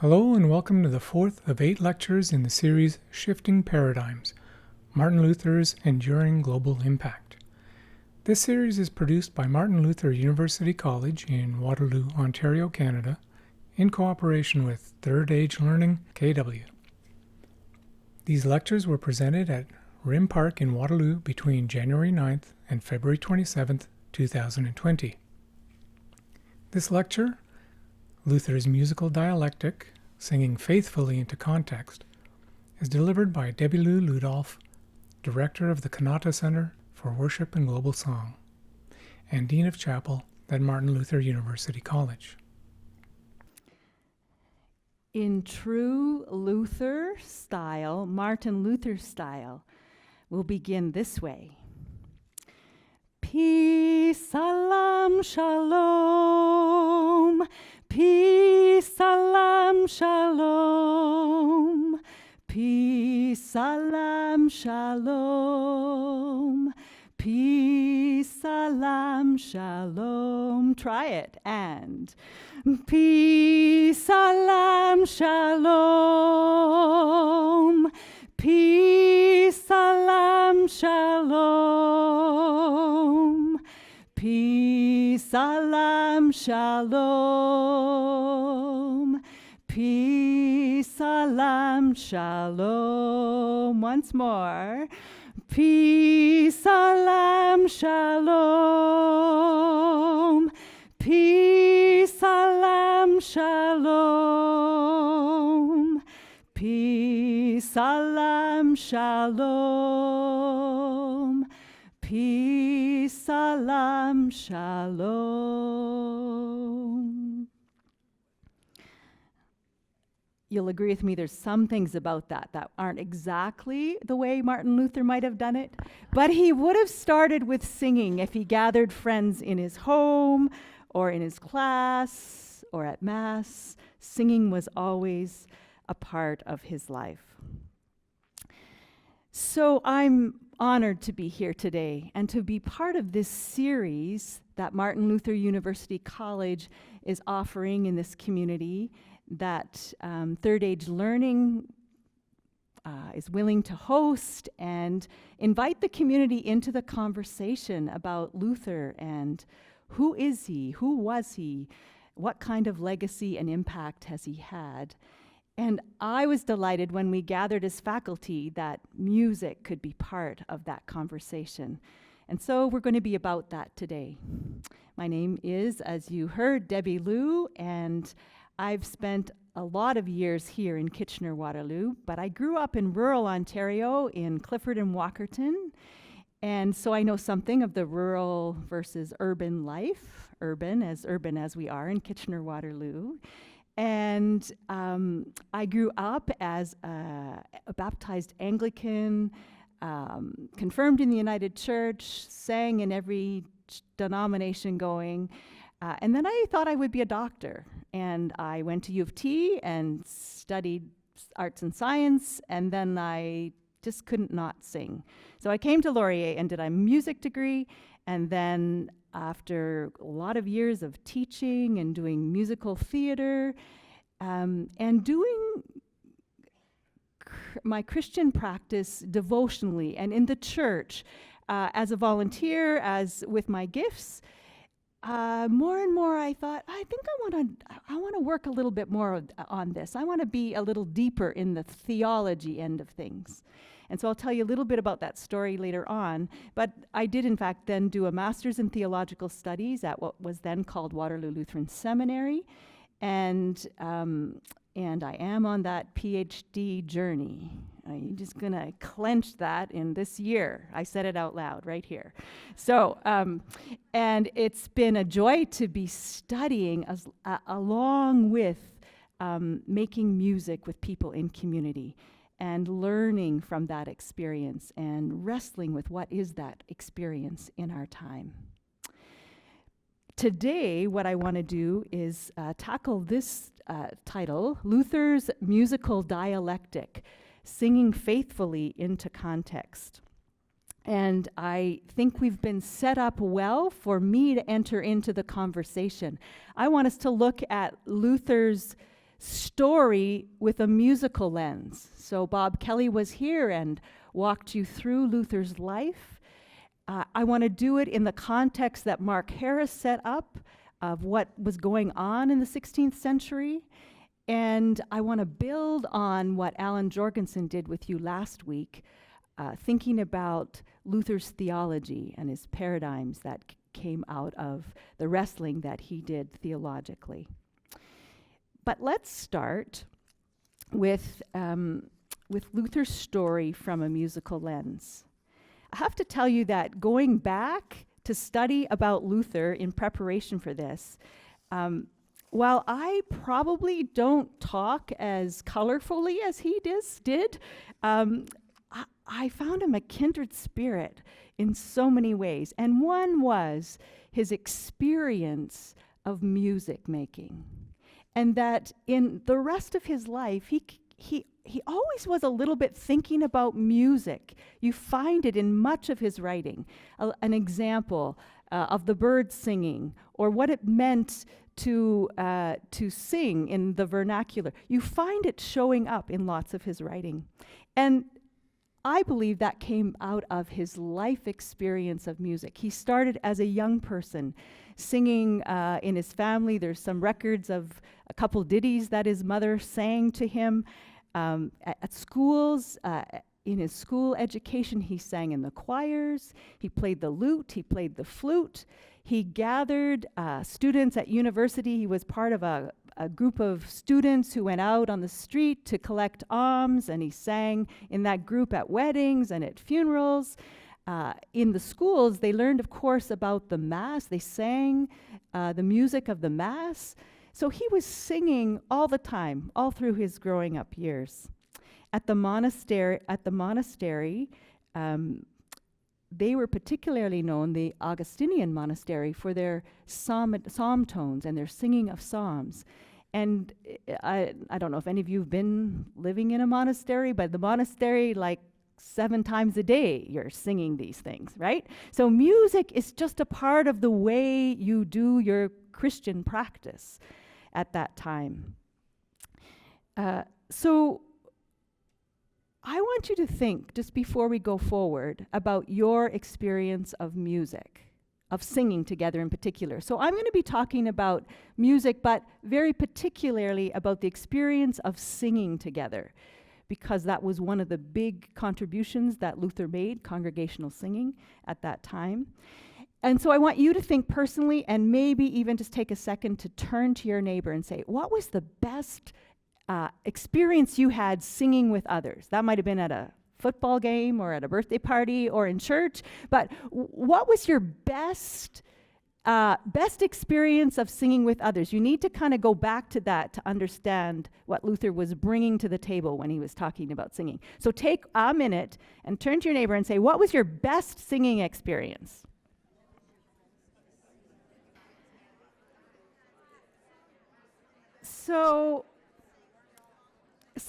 Hello and welcome to the fourth of 8 lectures in the series Shifting Paradigms, Martin Luther's Enduring Global Impact. This series is produced by Martin Luther University College in Waterloo, Ontario, Canada, in cooperation with Third Age Learning, KW. These lectures were presented at Rim Park in Waterloo between January 9th and February 27th, 2020. This lecture, Luther's Musical Dialectic, Singing Faithfully into Context, is delivered by Debbie Lou Ludolph, Director of the Kanata Centre for Worship and Global Song, and Dean of Chapel at Martin Luther University College. In true Luther style, Martin Luther style, we'll begin this way. Peace, salam, shalom. Peace, salam, shalom. Peace, salam, shalom. Peace, salam, shalom. Try it. And peace, salam, shalom. Peace, salam, shalom. Peace, salam, shalom. Peace, salam, shalom. Once more. Peace, salam, shalom. Peace, salam, shalom. Peace, salam, shalom. Peace, salam, shalom. You'll agree with me, there's some things about that aren't exactly the way Martin Luther might have done it, but he would have started with singing if he gathered friends in his home or in his class or at Mass. Singing was always a part of his life. So I'm honored to be here today and to be part of this series that Martin Luther University College is offering in this community that Third Age Learning is willing to host and invite the community into the conversation about Luther and who is he, who was he, what kind of legacy and impact has he had. And I was delighted when we gathered as faculty that music could be part of that conversation. And so we're going to be about that today. My name is, as you heard, Debbie Lou, and I've spent a lot of years here in Kitchener-Waterloo, but I grew up in rural Ontario in Clifford and Walkerton, and so I know something of the rural versus urban life, urban as we are in Kitchener-Waterloo. And I grew up as a baptized Anglican, confirmed in the United Church, sang in every denomination going, and then I thought I would be a doctor. And I went to U of T and studied arts and science, and then I just couldn't not sing. So I came to Laurier and did a music degree, and then after a lot of years of teaching and doing musical theater, and doing my Christian practice devotionally and in the church, as a volunteer, as with my gifts, more and more I thought, I think I want to work a little bit more on this. I want to be a little deeper in the theology end of things. And so I'll tell you a little bit about that story later on. But I did, in fact, then do a master's in theological studies at what was then called Waterloo Lutheran Seminary. And I am on that PhD journey. I'm just going to clench that in this year. I said it out loud right here. So, and it's been a joy to be studying along with making music with people in community and learning from that experience and wrestling with what is that experience in our time. Today, what I want to do is tackle this title, Luther's Musical Dialectic, Singing Faithfully into Context. And I think we've been set up well for me to enter into the conversation. I want us to look at Luther's story with a musical lens. So Bob Kelly was here and walked you through Luther's life. I want to do it in the context that Mark Harris set up of what was going on in the 16th century. And I want to build on what Alan Jorgensen did with you last week, thinking about Luther's theology and his paradigms that came out of the wrestling that he did theologically. But let's start with Luther's story from a musical lens. I have to tell you that going back to study about Luther in preparation for this, while I probably don't talk as colorfully as he did, I found him a kindred spirit in so many ways. And one was his experience of music making. And that in the rest of his life, he always was a little bit thinking about music. You find it in much of his writing. An example of the birds singing, or what it meant to sing in the vernacular. You find it showing up in lots of his writing. And I believe that came out of his life experience of music. He started as a young person singing in his family. There's some records of a couple ditties that his mother sang to him. At schools, in his school education, he sang in the choirs. He played the lute. He played the flute. He gathered students at university. He was part of a group of students who went out on the street to collect alms, and he sang in that group at weddings and at funerals. In the schools, they learned, of course, about the Mass. They sang the music of the Mass. So he was singing all the time, all through his growing up years. At the monastery, they were particularly known, the Augustinian monastery, for their psalm tones and their singing of psalms. And I don't know if any of you have been living in a monastery, but the monastery, like 7 times a day, you're singing these things, right? So music is just a part of the way you do your Christian practice at that time. So I want you to think, just before we go forward, about your experience of music, of singing together in particular. So I'm going to be talking about music, but very particularly about the experience of singing together, because that was one of the big contributions that Luther made, congregational singing, at that time. And so I want you to think personally, and maybe even just take a second to turn to your neighbor and say, what was the best experience you had singing with others? That might have been at a football game or at a birthday party or in church, but what was your best experience of singing with others? You need to kind of go back to that to understand what Luther was bringing to the table when he was talking about singing. So take a minute and turn to your neighbor and say, what was your best singing experience? So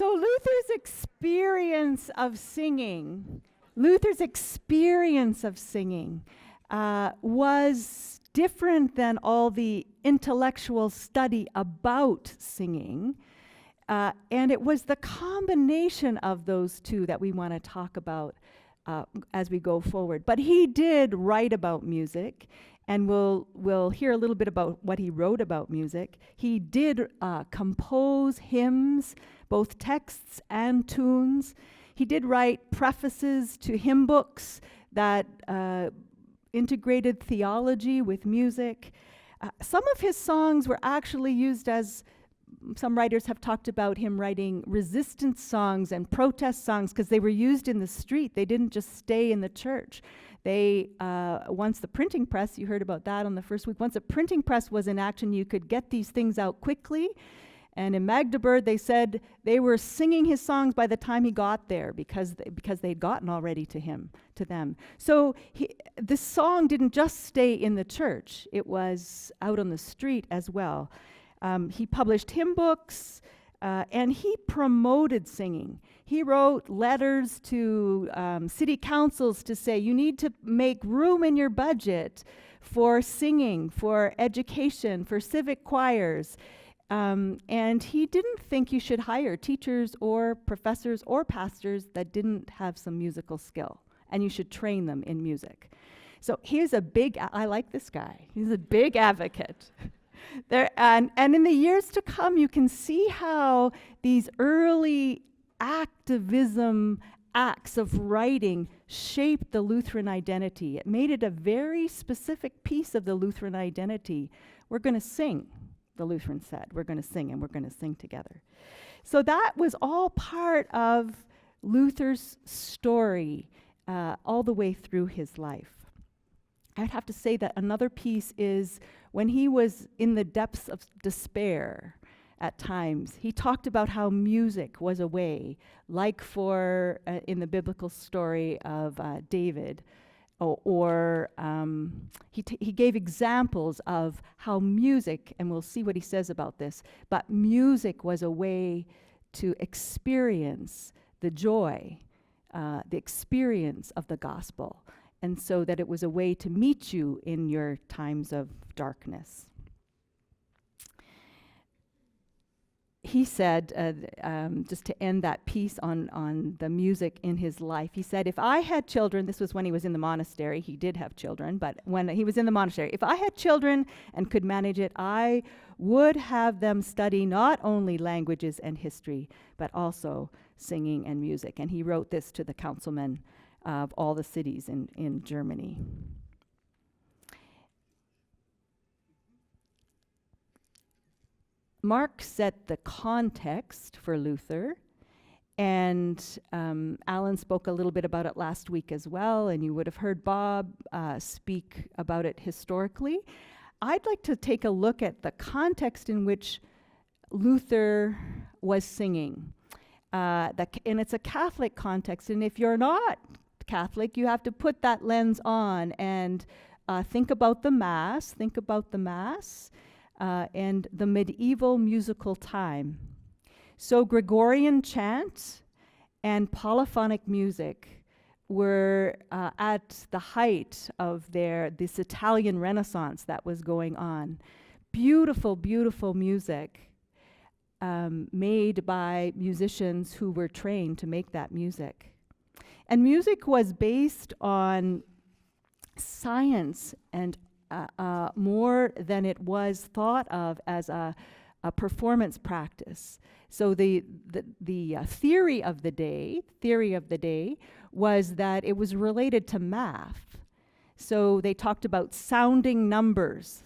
Luther's experience of singing was different than all the intellectual study about singing. And it was the combination of those two that we want to talk about as we go forward. But he did write about music, and we'll hear a little bit about what he wrote about music. He did compose hymns, both texts and tunes. He did write prefaces to hymn books that integrated theology with music. Some of his songs were actually used as, some writers have talked about him writing resistance songs and protest songs because they were used in the street. They didn't just stay in the church. They, once the printing press, you heard about that on the first week, once a printing press was in action, you could get these things out quickly. And in Magdeburg, they said they were singing his songs by the time he got there because they'd gotten already to them. So this song didn't just stay in the church. It was out on the street as well. He published hymn books, and he promoted singing. He wrote letters to city councils to say, you need to make room in your budget for singing, for education, for civic choirs. And he didn't think you should hire teachers or professors or pastors that didn't have some musical skill, and you should train them in music. So he's a big, I like this guy. He's a big advocate. And in the years to come, you can see how these early activism acts of writing shaped the Lutheran identity. It made it a very specific piece of the Lutheran identity. We're going to sing, the Lutherans said. We're going to sing, and we're going to sing together. So that was all part of Luther's story all the way through his life. I'd have to say that another piece is when he was in the depths of despair at times, he talked about how music was a way, like for in the biblical story of David, he gave examples of how music, and we'll see what he says about this, but music was a way to experience the joy, the experience of the gospel. And so that it was a way to meet you in your times of darkness. He said, just to end that piece on the music in his life, he said, if I had children, this was when he was in the monastery, he did have children, but when he was in the monastery, if I had children and could manage it, I would have them study not only languages and history, but also singing and music. And he wrote this to the councilmen of all the cities in Germany. Mark set the context for Luther, and Alan spoke a little bit about it last week as well, and you would have heard Bob speak about it historically. I'd like to take a look at the context in which Luther was singing. And it's a Catholic context, and if you're not Catholic, you have to put that lens on and think about the Mass, and the medieval musical time. So Gregorian chant and polyphonic music were at the height of this Italian Renaissance that was going on. Beautiful, beautiful music made by musicians who were trained to make that music. And music was based on science and more than it was thought of as a performance practice. So the theory of the day was that it was related to math. So they talked about sounding numbers.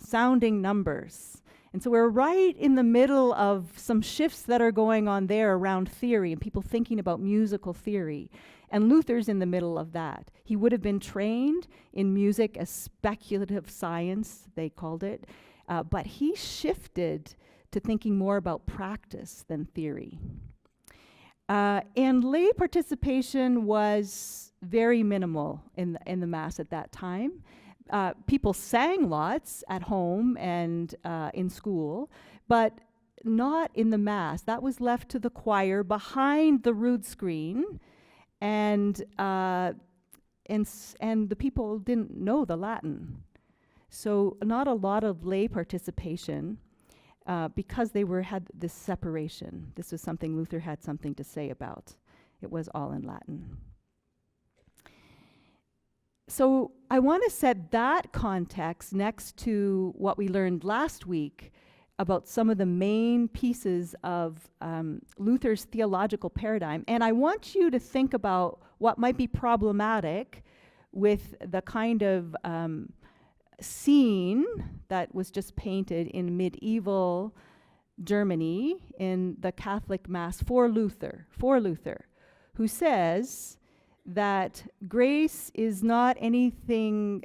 And so we're right in the middle of some shifts that are going on there around theory and people thinking about musical theory. And Luther's in the middle of that. He would have been trained in music as speculative science, they called it, but he shifted to thinking more about practice than theory. And lay participation was very minimal in the Mass at that time. People sang lots at home and in school, but not in the Mass. That was left to the choir behind the rood screen, and the people didn't know the Latin. So not a lot of lay participation because they had this separation. This was something Luther had something to say about. It was all in Latin. So I want to set that context next to what we learned last week about some of the main pieces of Luther's theological paradigm. And I want you to think about what might be problematic with the kind of scene that was just painted in medieval Germany in the Catholic Mass for Luther, who says that grace is not anything,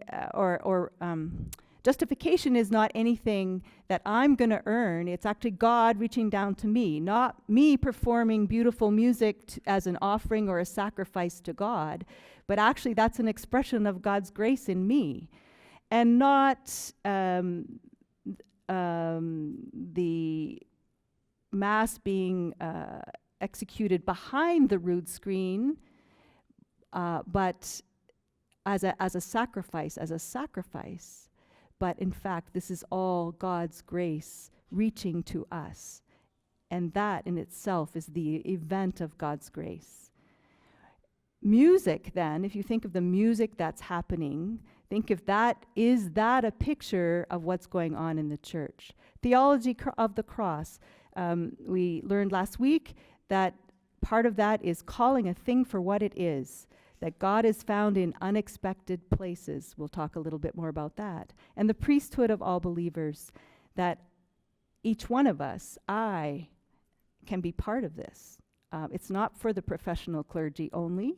justification is not anything that I'm going to earn. It's actually God reaching down to me, not me performing beautiful music as an offering or a sacrifice to God, but actually that's an expression of God's grace in me, and not the Mass being executed behind the rood screen, but as a sacrifice. But in fact, this is all God's grace reaching to us. And that in itself is the event of God's grace. Music, then, if you think of the music that's happening, think if is that a picture of what's going on in the church? Theology of the cross. We learned last week that part of that is calling a thing for what it is, that God is found in unexpected places. We'll talk a little bit more about that. And the priesthood of all believers, that each one of us, I, can be part of this. It's not for the professional clergy only.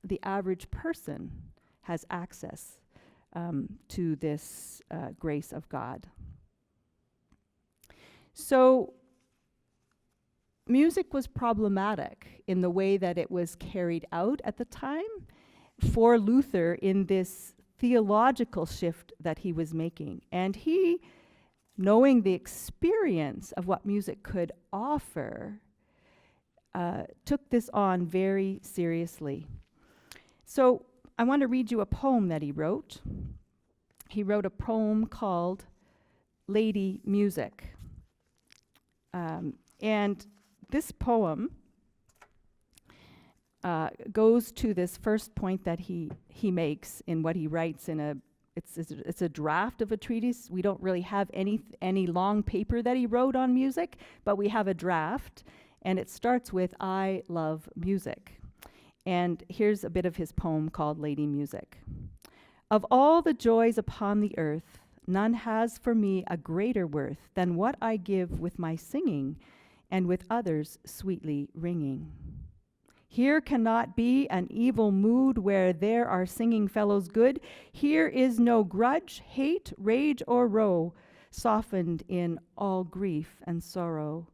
The average person has access to this grace of God. So, music was problematic in the way that it was carried out at the time for Luther in this theological shift that he was making. And he, knowing the experience of what music could offer, took this on very seriously. So I want to read you a poem that he wrote. He wrote a poem called Lady Music. And this poem goes to this first point that he makes in what he writes in it's a draft of a treatise. We don't really have any long paper that he wrote on music, but we have a draft, and it starts with, I love music. And here's a bit of his poem called Lady Music. Of all the joys upon the earth, none has for me a greater worth than what I give with my singing, and with others sweetly ringing. Here cannot be an evil mood where there are singing fellows good. Here is no grudge, hate, rage, or woe, softened in all grief and sorrow.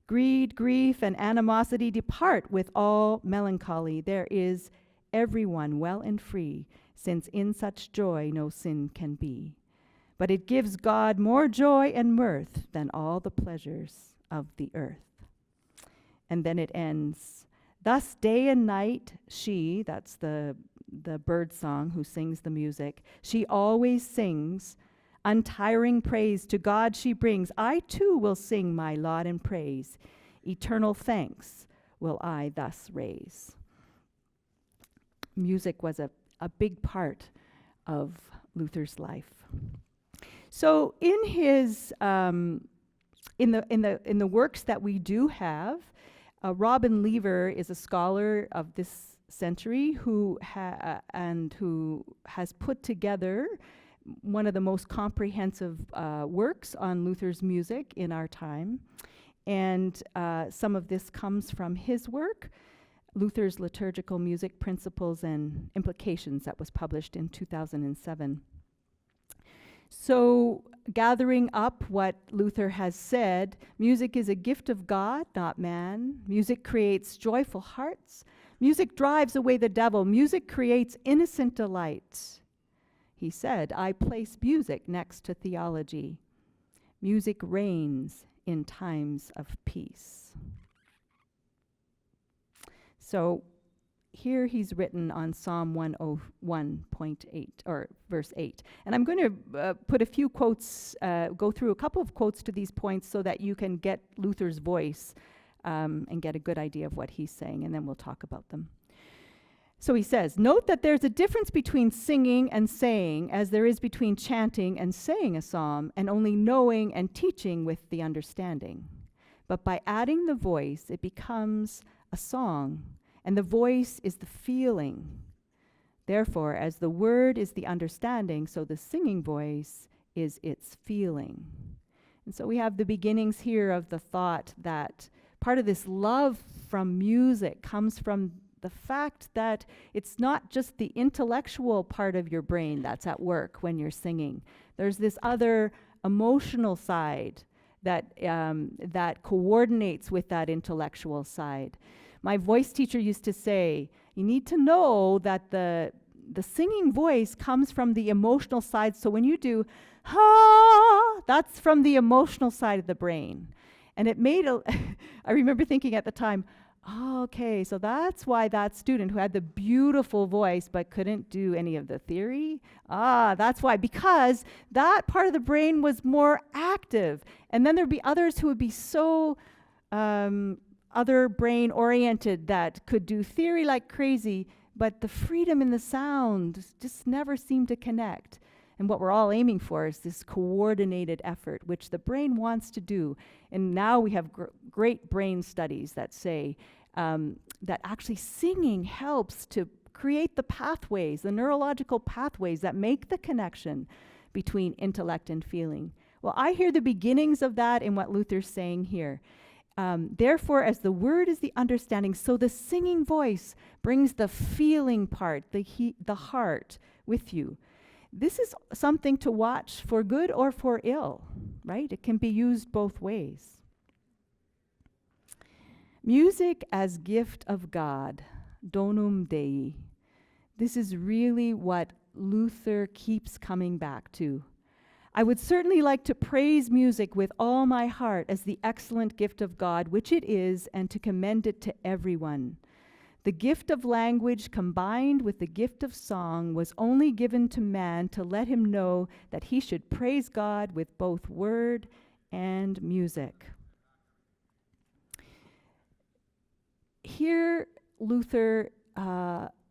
Greed, grief, and animosity depart with all melancholy. There is everyone well and free, since in such joy no sin can be. But it gives God more joy and mirth than all the pleasures of the earth. And then it ends, thus day and night she, that's the bird song who sings the music, she always sings, untiring praise to God she brings. I too will sing my laud and praise. Eternal thanks will I thus raise. Music was a big part of Luther's life. So in his in the works that we do have, Robin Lever is a scholar of this century who has put together one of the most comprehensive works on Luther's music in our time. And some of this comes from his work, Luther's Liturgical Music Principles and Implications, that was published in 2007. So, gathering up what Luther has said, music is a gift of God, not man. Music creates joyful hearts. Music drives away the devil. Music creates innocent delight. He said, I place music next to theology. Music reigns in times of peace. So here he's written on Psalm 101.8, or verse 8. And I'm going to put a few quotes, go through a couple of quotes to these points so that you can get Luther's voice and get a good idea of what he's saying, and then we'll talk about them. So he says, note that there's a difference between singing and saying as there is between chanting and saying a psalm, and only knowing and teaching with the understanding. But by adding the voice, it becomes a song, and the voice is the feeling. Therefore, as the word is the understanding, so the singing voice is its feeling. And so we have the beginnings here of the thought that part of this love from music comes from the fact that it's not just the intellectual part of your brain that's at work when you're singing. There's this other emotional side that coordinates with that intellectual side. My voice teacher used to say, you need to know that the singing voice comes from the emotional side. So when you do, ha, that's from the emotional side of the brain. And it made I remember thinking at the time, Okay, so that's why that student who had the beautiful voice but couldn't do any of the theory, that's why, because that part of the brain was more active. And then there'd be others who would be so other brain oriented that could do theory like crazy, but the freedom in the sound just never seemed to connect. And what we're all aiming for is this coordinated effort, which the brain wants to do. And now we have great brain studies that say that actually singing helps to create the pathways, the neurological pathways that make the connection between intellect and feeling. Well, I hear the beginnings of that in what Luther's saying here. Therefore, as the word is the understanding, so the singing voice brings the feeling part, the heart with you. This is something to watch for good or for ill, right? It can be used both ways. Music as gift of God, donum Dei. This is really what Luther keeps coming back to. I would certainly like to praise music with all my heart as the excellent gift of God, which it is, and to commend it to everyone. The gift of language combined with the gift of song was only given to man to let him know that he should praise God with both word and music. Here, Luther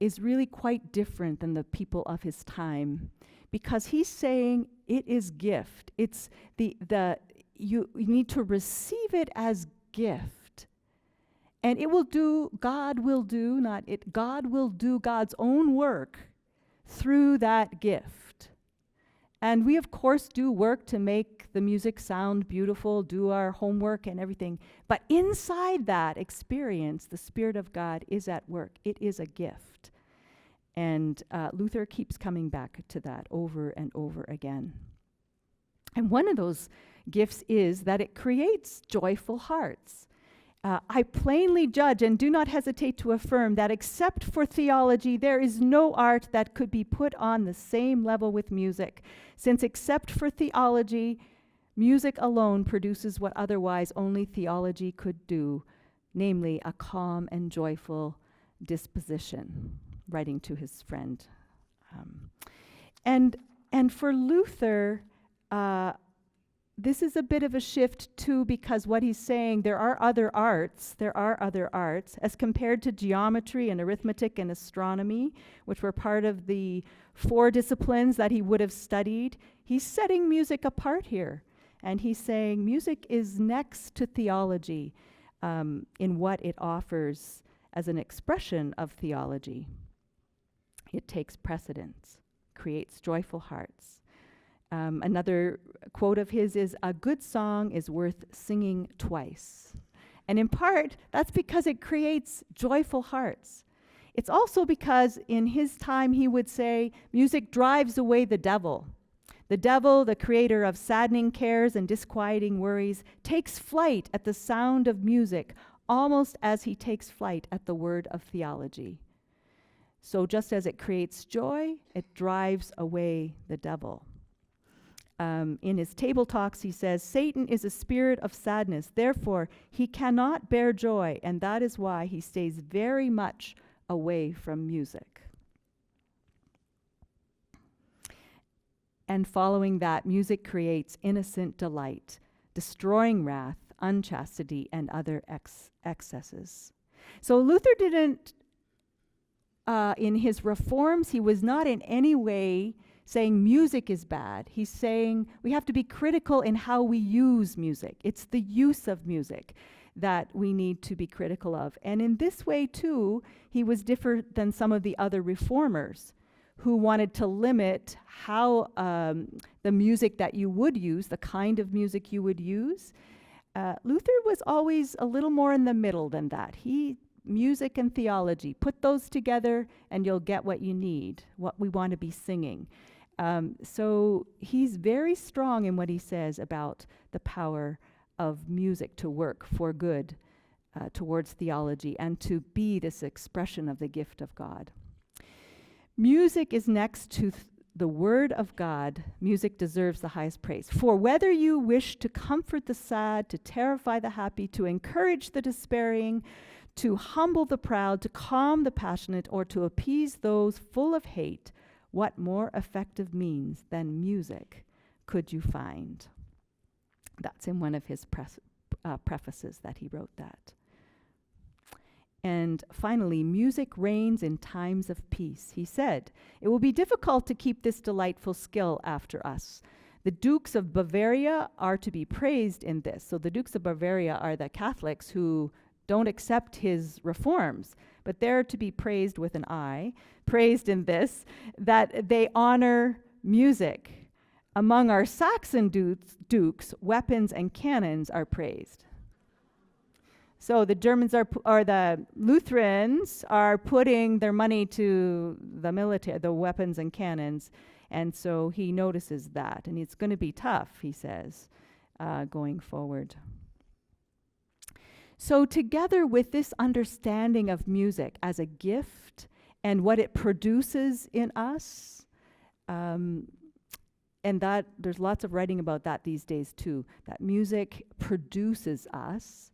is really quite different than the people of his time, because he's saying it is gift. It's you need to receive it as gift. And it will do, God will do, not it, God will do God's own work through that gift. And we, of course, do work to make the music sound beautiful, do our homework and everything. But inside that experience, the Spirit of God is at work. It is a gift. And Luther keeps coming back to that over and over again. And one of those gifts is that it creates joyful hearts. I plainly judge and do not hesitate to affirm that except for theology, there is no art that could be put on the same level with music, since except for theology, music alone produces what otherwise only theology could do, namely a calm and joyful disposition, writing to his friend. And for Luther, this is a bit of a shift too, because what he's saying, there are other arts, as compared to geometry and arithmetic and astronomy, which were part of the 4 disciplines that he would have studied. He's setting music apart here. And he's saying music is next to theology in what it offers as an expression of theology. It takes precedence, creates joyful hearts. Another quote of his is, "A good song is worth singing twice." And in part, that's because it creates joyful hearts. It's also because in his time he would say, music drives away the devil. The devil, the creator of saddening cares and disquieting worries, takes flight at the sound of music, almost as he takes flight at the word of theology. So just as it creates joy, it drives away the devil. In his table talks, he says, Satan is a spirit of sadness. Therefore, he cannot bear joy, and that is why he stays very much away from music. And following that, music creates innocent delight, destroying wrath, unchastity, and other excesses. So Luther didn't, in his reforms, he was not in any way saying music is bad. He's saying we have to be critical in how we use music. It's the use of music that we need to be critical of. And in this way, too, he was different than some of the other reformers who wanted to limit how the music that you would use, the kind of music you would use. Luther was always a little more in the middle than that. Music and theology, put those together and you'll get what you need, what we want to be singing. So he's very strong in what he says about the power of music to work for good towards theology and to be this expression of the gift of God. Music is next to the word of God. Music deserves the highest praise. For whether you wish to comfort the sad, to terrify the happy, to encourage the despairing, to humble the proud, to calm the passionate, or to appease those full of hate, what more effective means than music could you find? That's in one of his prefaces that he wrote that. And finally, music reigns in times of peace. He said, "It will be difficult to keep this delightful skill after us. The Dukes of Bavaria are to be praised in this." So the Dukes of Bavaria are the Catholics who don't accept his reforms, but they're to be praised with an I, praised in this, that they honor music. Among our Saxon dukes, weapons and cannons are praised. So the Germans or the Lutherans are putting their money to the military, the weapons and cannons, and so he notices that, and it's going to be tough, he says, going forward. So together with this understanding of music as a gift and what it produces in us, and that there's lots of writing about that these days too, that music produces us.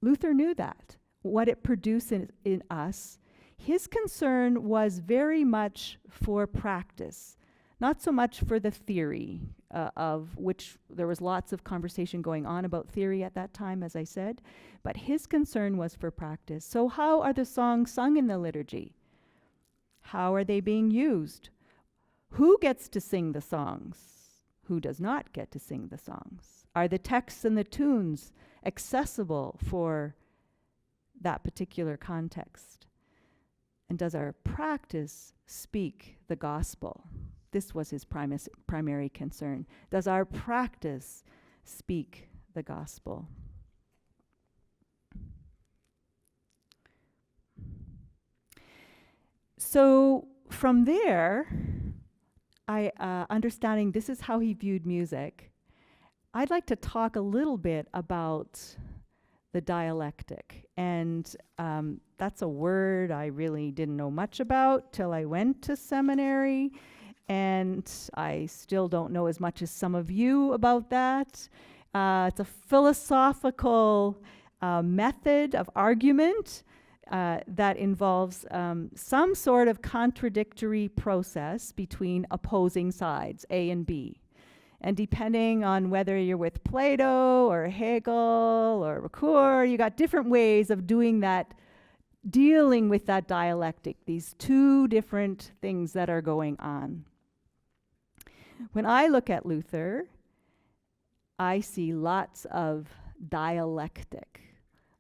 Luther knew that, what it produces in us. His concern was very much for practice, not so much for the theory, of which there was lots of conversation going on about theory at that time, as I said, but his concern was for practice. So how are the songs sung in the liturgy? How are they being used? Who gets to sing the songs? Who does not get to sing the songs? Are the texts and the tunes accessible for that particular context? And does our practice speak the gospel? This was his primary concern. Does our practice speak the gospel? So from there, understanding this is how he viewed music, I'd like to talk a little bit about the dialectic. And that's a word I really didn't know much about till I went to seminary. And I still don't know as much as some of you about that. It's a philosophical method of argument that involves some sort of contradictory process between opposing sides, A and B. And depending on whether you're with Plato or Hegel or Ricoeur, you got different ways of doing that, dealing with that dialectic, these two different things that are going on. When I look at Luther, I see lots of dialectic,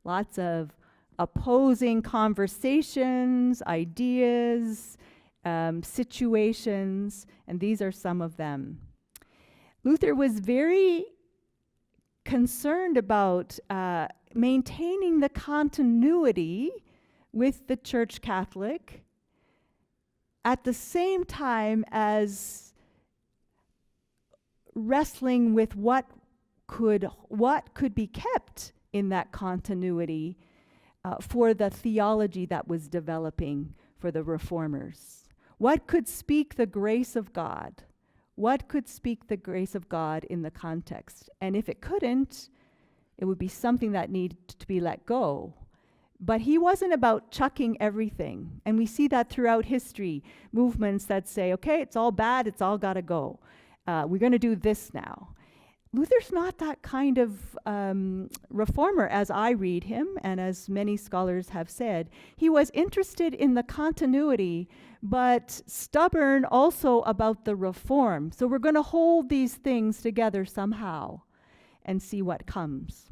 lots of opposing conversations, ideas, situations, and these are some of them. Luther was very concerned about maintaining the continuity with the Church Catholic at the same time as wrestling with what could be kept in that continuity for the theology that was developing for the reformers. What could speak the grace of God? What could speak the grace of God in the context? And if it couldn't, it would be something that needed to be let go. But he wasn't about chucking everything. And we see that throughout history, movements that say, okay, it's all bad, it's all got to go. We're going to do this now. Luther's not that kind of reformer as I read him, and as many scholars have said. He was interested in the continuity, but stubborn also about the reform. So we're going to hold these things together somehow and see what comes.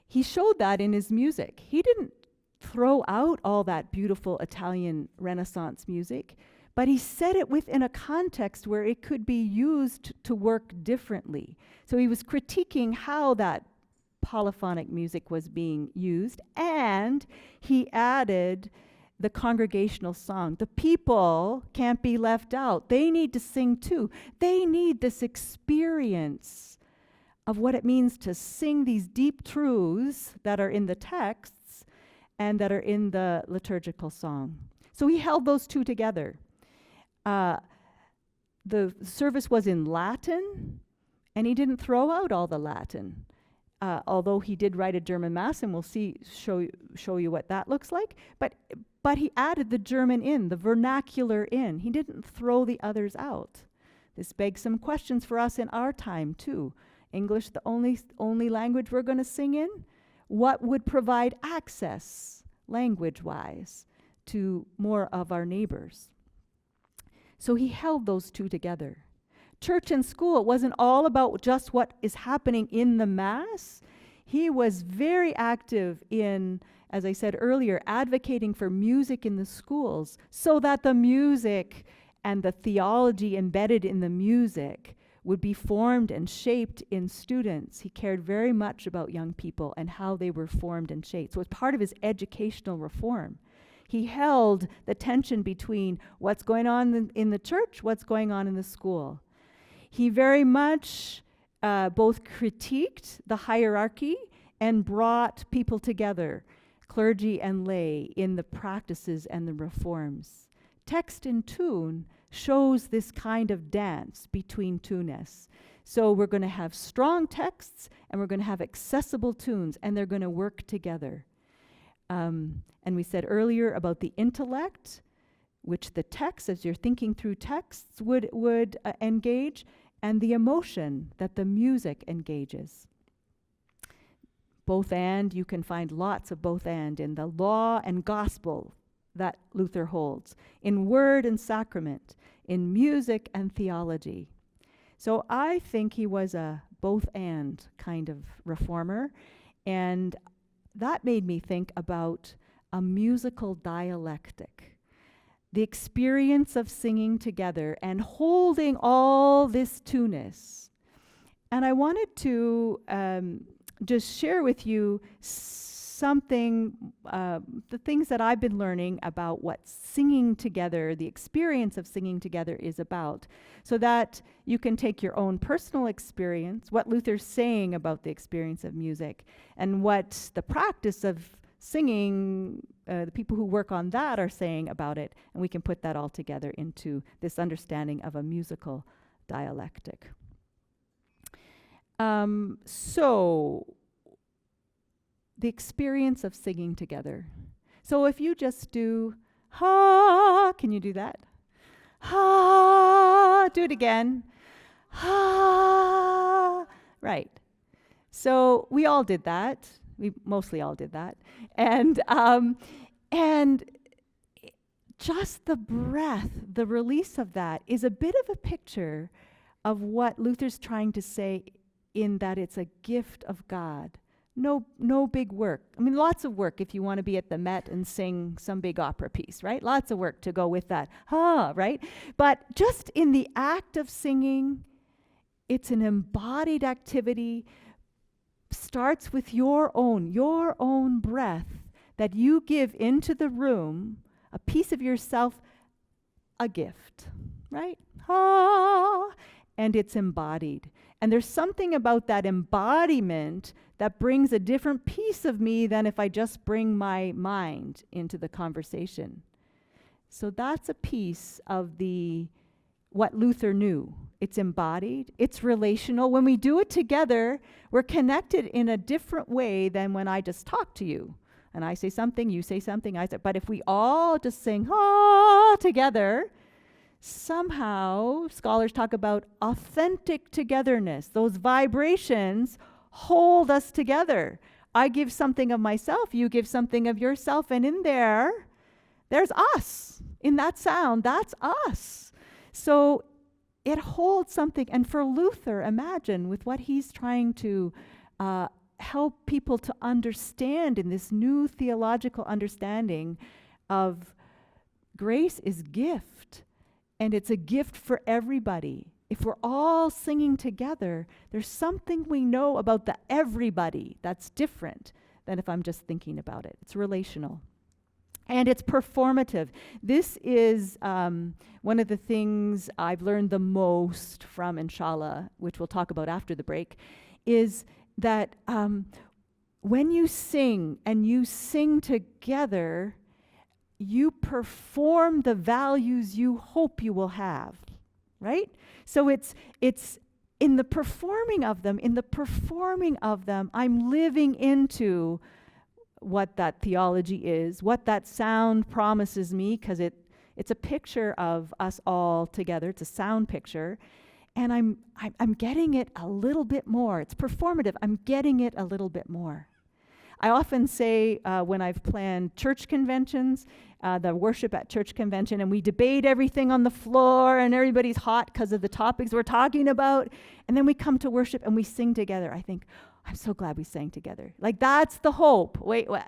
He showed that in his music. He didn't throw out all that beautiful Italian Renaissance music, but he set it within a context where it could be used to work differently. So he was critiquing how that polyphonic music was being used, and he added the congregational song. The people can't be left out. They need to sing too. They need this experience of what it means to sing these deep truths that are in the texts and that are in the liturgical song. So he held those two together. The service was in Latin, and he didn't throw out all the Latin. although he did write a German Mass, and we'll show you what that looks like, but he added the German in, the vernacular in. He didn't throw the others out. This begs some questions for us in our time, too. English, the only language we're going to sing in? What would provide access, language-wise, to more of our neighbors? So he held those two together. Church and school, it wasn't all about just what is happening in the Mass. He was very active in, as I said earlier, advocating for music in the schools so that the music and the theology embedded in the music would be formed and shaped in students. He cared very much about young people and how they were formed and shaped. So it's part of his educational reform. He held the tension between what's going on in the church, what's going on in the school. He very much both critiqued the hierarchy and brought people together, clergy and lay, in the practices and the reforms. Text and tune shows this kind of dance between two-ness. So we're going to have strong texts and we're going to have accessible tunes, and they're going to work together. And we said earlier about the intellect, which the text, as you're thinking through texts, would engage, and the emotion that the music engages. Both and, you can find lots of both and in the law and gospel that Luther holds, in word and sacrament, in music and theology. So I think he was a both and kind of reformer, and that made me think about a musical dialectic. The experience of singing together and holding all this two-ness. And I wanted to just share with you something, the things that I've been learning about what singing together, the experience of singing together is about, so that you can take your own personal experience, what Luther's saying about the experience of music, and what the practice of singing, the people who work on that are saying about it, and we can put that all together into this understanding of a musical dialectic. So, the experience of singing together. So if you just do, ha, can you do that? Ha, do it again. Ha, right. So we all did that. We mostly all did that. And just the breath, the release of that is a bit of a picture of what Luther's trying to say, in that it's a gift of God. No big work. I mean, lots of work if you want to be at the Met and sing some big opera piece, right? Lots of work to go with that. Right? But just in the act of singing, it's an embodied activity, starts with your own breath that you give into the room, a piece of yourself, a gift, right? And it's embodied. And there's something about that embodiment that brings a different piece of me than if I just bring my mind into the conversation. So that's a piece of what Luther knew. It's embodied, it's relational. When we do it together, we're connected in a different way than when I just talk to you. And I say something, you say something, I say, but if we all just sing together, somehow scholars talk about authentic togetherness. Those vibrations hold us together. I give something of myself, you give something of yourself, and in there's us. In that sound, that's us. So it holds something. And for Luther, imagine with what he's trying to help people to understand in this new theological understanding of grace is gift. And it's a gift for everybody. If we're all singing together, there's something we know about the everybody that's different than if I'm just thinking about it. It's relational. And it's performative. This is one of the things I've learned the most from Inshallah, which we'll talk about after the break, is that when you sing and you sing together, you perform the values you hope you will have, right? So it's in the performing of them, I'm living into what that theology is, what that sound promises me, because it's a picture of us all together. It's a sound picture. And I'm getting it a little bit more. It's performative. I'm getting it a little bit more. I often say when I've planned church conventions, the worship at church convention, and we debate everything on the floor, and everybody's hot because of the topics we're talking about, and then we come to worship and we sing together. I think, I'm so glad we sang together. Like, that's the hope.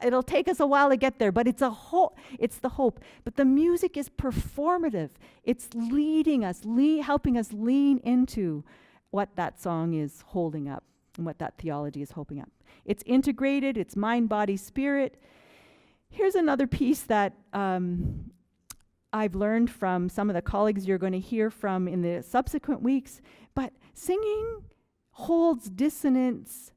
It'll take us a while to get there, but it's a hope. It's the hope. But the music is performative. It's leading us, helping us lean into what that song is holding up and what that theology is holding up. It's integrated. It's mind, body, spirit. Here's another piece that I've learned from some of the colleagues you're going to hear from in the subsequent weeks. But singing holds dissonance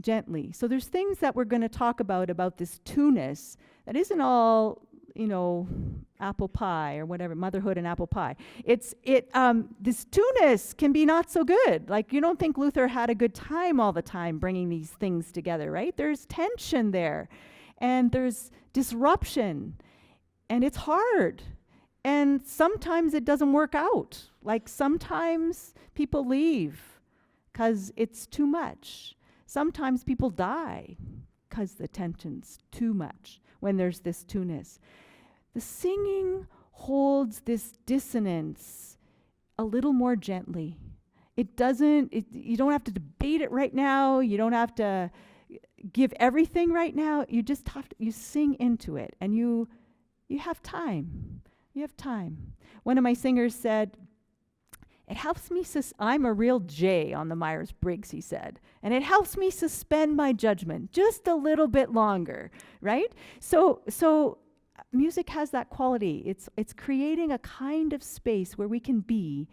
gently. So there's things that we're going to talk about this two-ness that isn't all, apple pie or whatever, motherhood and apple pie. This two-ness can be not so good. Like, you don't think Luther had a good time all the time bringing these things together, right? There's tension there, and there's disruption, and it's hard. And sometimes it doesn't work out. Like, sometimes people leave because it's too much. Sometimes people die because the tension's too much when there's this two-ness. The singing holds this dissonance a little more gently. You don't have to debate it right now. You don't have to give everything right now. You just you sing into it, and you have time. You have time. One of my singers said, it helps me, I'm a real J on the Myers-Briggs, he said, and it helps me suspend my judgment just a little bit longer, right? So music has that quality. It's creating a kind of space where we can be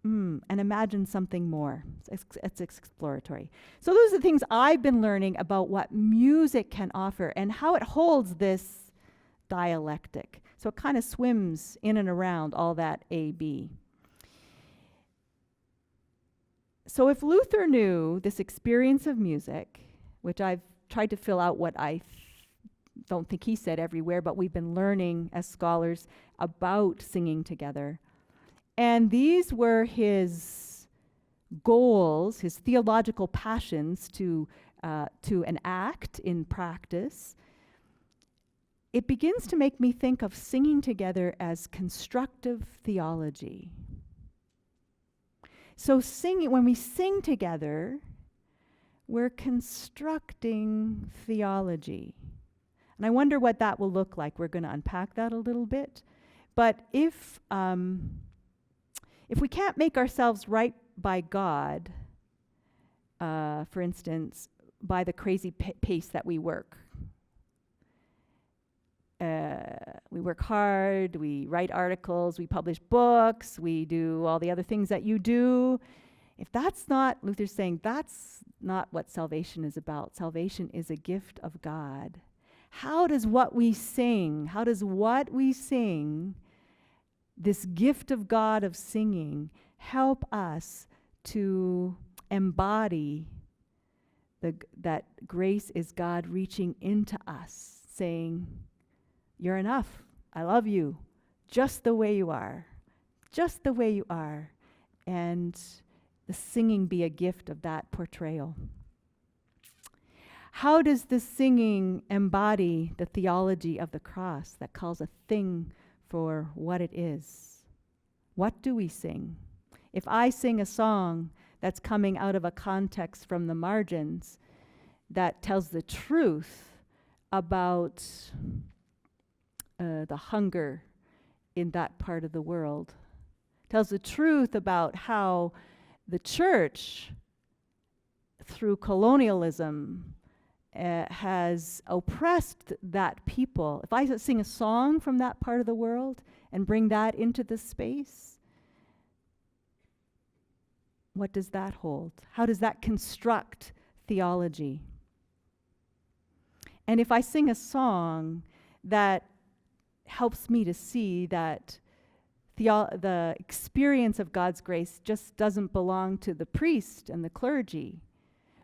and imagine something more. It's exploratory. So those are the things I've been learning about what music can offer and how it holds this dialectic. So it kind of swims in and around all that A-B. So if Luther knew this experience of music, which I've tried to fill out what I don't think he said everywhere, but we've been learning as scholars about singing together. And these were his goals, his theological passions to enact in practice. It begins to make me think of singing together as constructive theology. So when we sing together, we're constructing theology. And I wonder what that will look like. We're going to unpack that a little bit. But if we can't make ourselves right by God, for instance, by the crazy pace that we work hard, we write articles, we publish books, we do all the other things that you do. If that's not, Luther's saying, that's not what salvation is about. Salvation is a gift of God. How does what we sing, this gift of God of singing, help us to embody that grace is God reaching into us, saying, you're enough. I love you just the way you are. And the singing be a gift of that portrayal. How does the singing embody the theology of the cross that calls a thing for what it is? What do we sing? If I sing a song that's coming out of a context from the margins that tells the truth about the hunger in that part of the world, tells the truth about how the church, through colonialism, has oppressed that people. If I sing a song from that part of the world and bring that into the space, what does that hold? How does that construct theology? And if I sing a song that helps me to see that the experience of God's grace just doesn't belong to the priest and the clergy,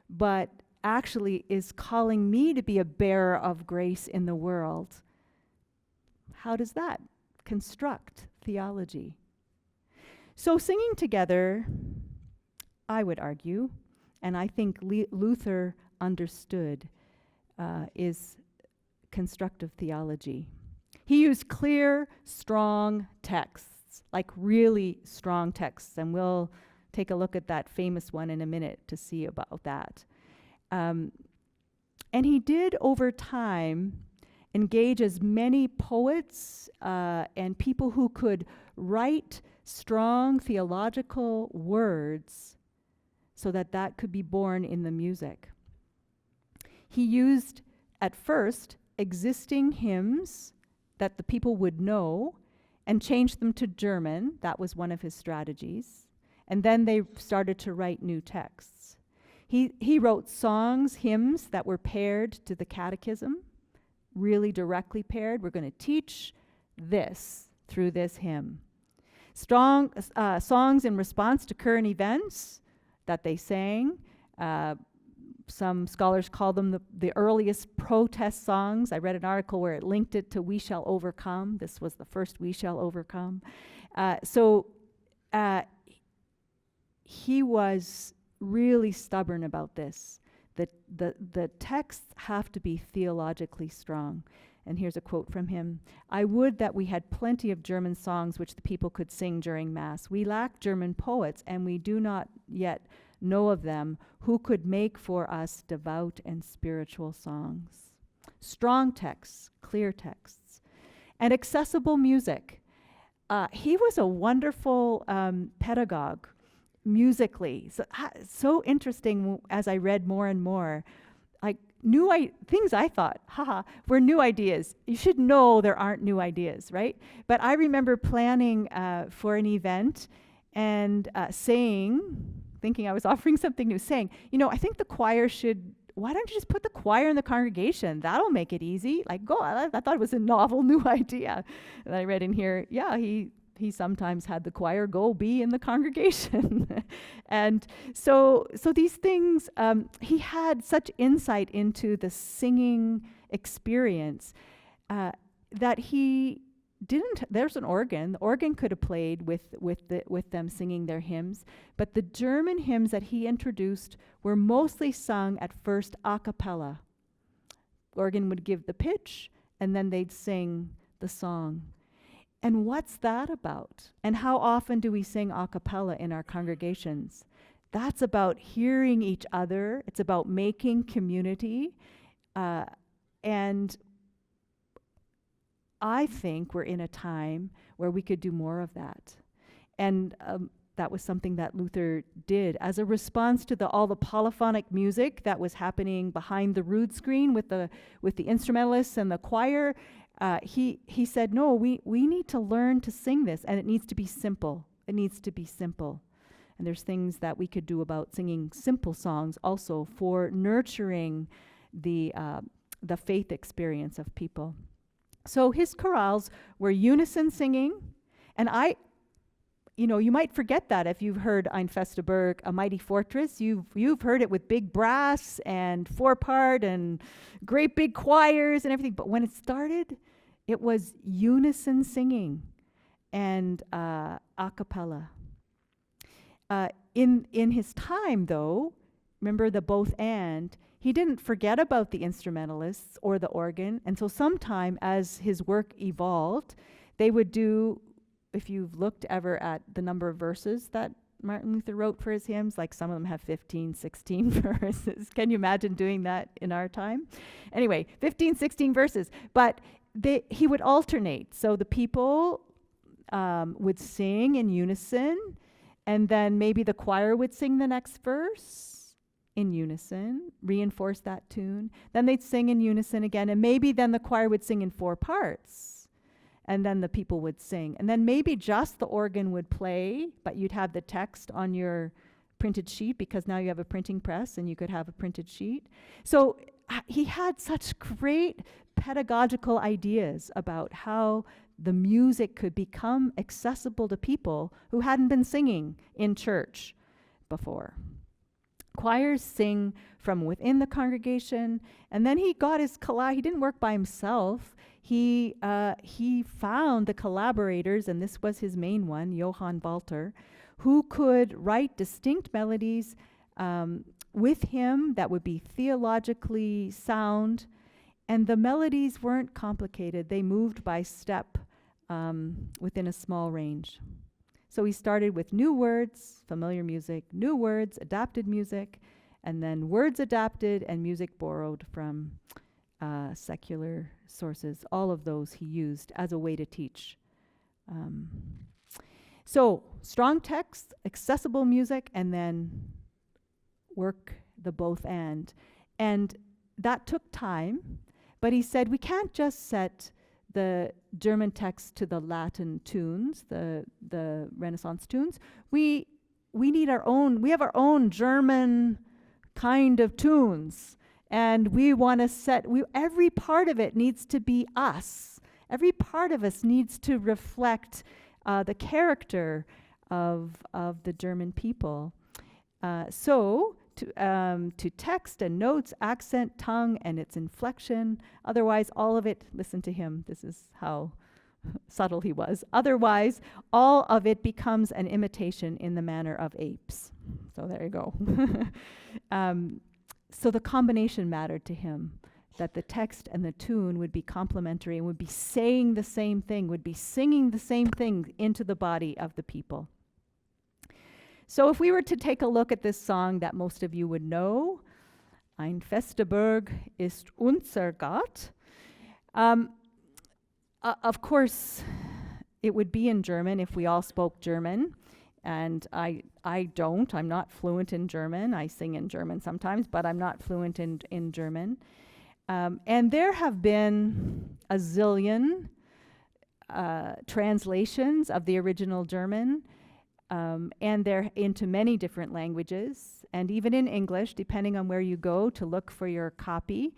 but actually is calling me to be a bearer of grace in the world. How does that construct theology? So singing together, I would argue, and I think Luther understood, is constructive theology. He used clear, strong texts, like really strong texts, and we'll take a look at that famous one in a minute to see about that. And he did, over time, engage as many poets and people who could write strong theological words so that that could be born in the music. He used, at first, existing hymns that the people would know and changed them to German. That was one of his strategies. And then they started to write new texts. He wrote songs, hymns that were paired to the catechism, really directly paired. We're going to teach this through this hymn. Strong songs in response to current events that they sang. Some scholars call them the earliest protest songs. I read an article where it linked it to We Shall Overcome. This was the first We Shall Overcome. He was really stubborn about this. The texts have to be theologically strong. And here's a quote from him. "I would that we had plenty of German songs which the people could sing during Mass. We lack German poets, and we do not yet know of them who could make for us devout and spiritual songs." Strong texts, clear texts, and accessible music. He was a wonderful pedagogue musically. So interesting as I read more and more. Like things I thought, were new ideas. You should know there aren't new ideas, right? But I remember planning for an event and thinking I was offering something new, saying, I think the choir why don't you just put the choir in the congregation? That'll make it easy. Like, I thought it was a novel new idea. And I read in here, he sometimes had the choir go be in the congregation. And so these things, he had such insight into the singing experience that he didn't. There's an organ. The organ could have played with them singing their hymns, but the German hymns that he introduced were mostly sung at first a cappella. Organ would give the pitch, and then they'd sing the song. And what's that about? And how often do we sing a cappella in our congregations? That's about hearing each other. It's about making community. And I think we're in a time where we could do more of that. And that was something that Luther did as a response to all the polyphonic music that was happening behind the rood screen with the instrumentalists and the choir. He said, no, we need to learn to sing this, and it needs to be simple. It needs to be simple. And there's things that we could do about singing simple songs also for nurturing the faith experience of people. So his chorales were unison singing, and you might forget that if you've heard Ein feste Burg, a mighty fortress. You've heard it with big brass and four-part and great big choirs and everything. But when it started, it was unison singing and a cappella. In his time, though, remember the both and, he didn't forget about the instrumentalists or the organ. And so sometime as his work evolved, they would do, if you've looked ever at the number of verses that Martin Luther wrote for his hymns, like some of them have 15, 16 verses. Can you imagine doing that in our time? Anyway, 15, 16 verses. But he would alternate. So the people would sing in unison, and then maybe the choir would sing the next verse in unison, reinforce that tune. Then they'd sing in unison again, and maybe then the choir would sing in four parts. And then the people would sing. And then maybe just the organ would play, but you'd have the text on your printed sheet because now you have a printing press and you could have a printed sheet. So he had such great pedagogical ideas about how the music could become accessible to people who hadn't been singing in church before. Choirs sing from within the congregation, and then he got his he didn't work by himself. He found the collaborators, and this was his main one, Johann Walter, who could write distinct melodies with him that would be theologically sound, and the melodies weren't complicated. They moved by step within a small range. So he started with new words, familiar music, new words, adapted music, and then words adapted and music borrowed from secular sources. All of those he used as a way to teach. So strong text, accessible music, and then work the both and. And that took time, but he said we can't just set the German text to the Latin tunes, the Renaissance tunes. We need our own, we have our own German kind of tunes. And we want to set, every part of it needs to be us. Every part of us needs to reflect the character of the German people. So to text and notes, accent, tongue, and its inflection. Otherwise, all of it, listen to him, this is how subtle he was. Otherwise, all of it becomes an imitation in the manner of apes. So there you go. So the combination mattered to him, that the text and the tune would be complementary and would be saying the same thing, would be singing the same thing into the body of the people. So if we were to take a look at this song that most of you would know, Ein feste Burg ist unser Gott. Of course, it would be in German if we all spoke German. And I don't. I'm not fluent in German. I sing in German sometimes, but I'm not fluent in German. And there have been a zillion translations of the original German. And they're into many different languages, and even in English, depending on where you go to look for your copy,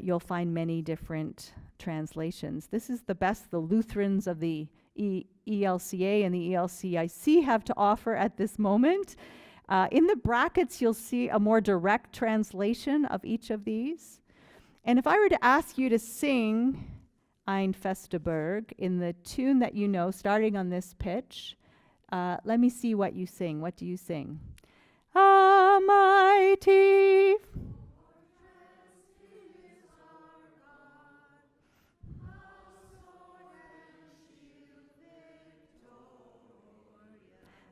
you'll find many different translations. This is the best the Lutherans of the ELCA and the ELCIC have to offer at this moment. In the brackets, you'll see a more direct translation of each of these. And if I were to ask you to sing Ein feste Burg in the tune that you know, starting on this pitch, let me see what you sing. What do you sing? A mighty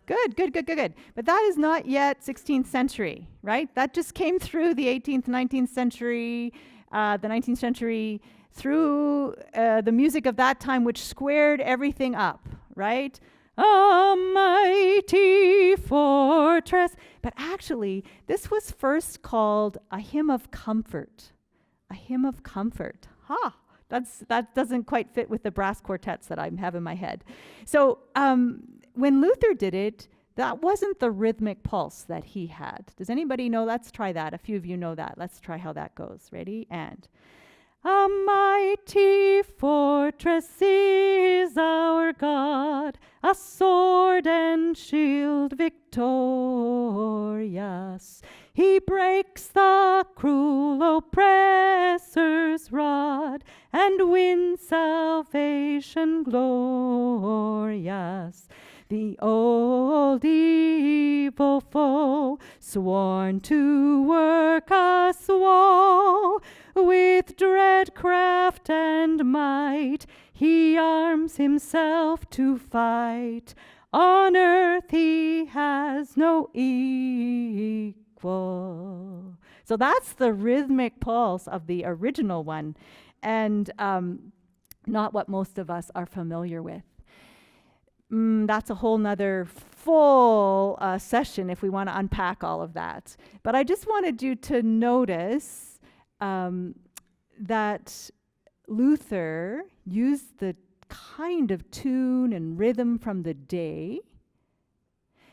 Good. But that is not yet 16th century, right? That just came through the 18th, 19th century, the 19th century, through the music of that time, which squared everything up, right? A mighty fortress. But actually, this was first called a hymn of comfort. A hymn of comfort. That doesn't quite fit with the brass quartets that I have in my head. So when Luther did it, that wasn't the rhythmic pulse that he had. Does anybody know? Let's try that. A few of you know that. Let's try how that goes. Ready? And a mighty fortress is our God, a sword and shield victorious. He breaks the cruel oppressor's rod and wins salvation glorious. The old evil foe, sworn to work us woe, with dread craft and might, he arms himself to fight. On earth he has no equal. So that's the rhythmic pulse of the original one, and not what most of us are familiar with. That's a whole nother full session if we want to unpack all of that. But I just wanted you to notice that Luther used the kind of tune and rhythm from the day,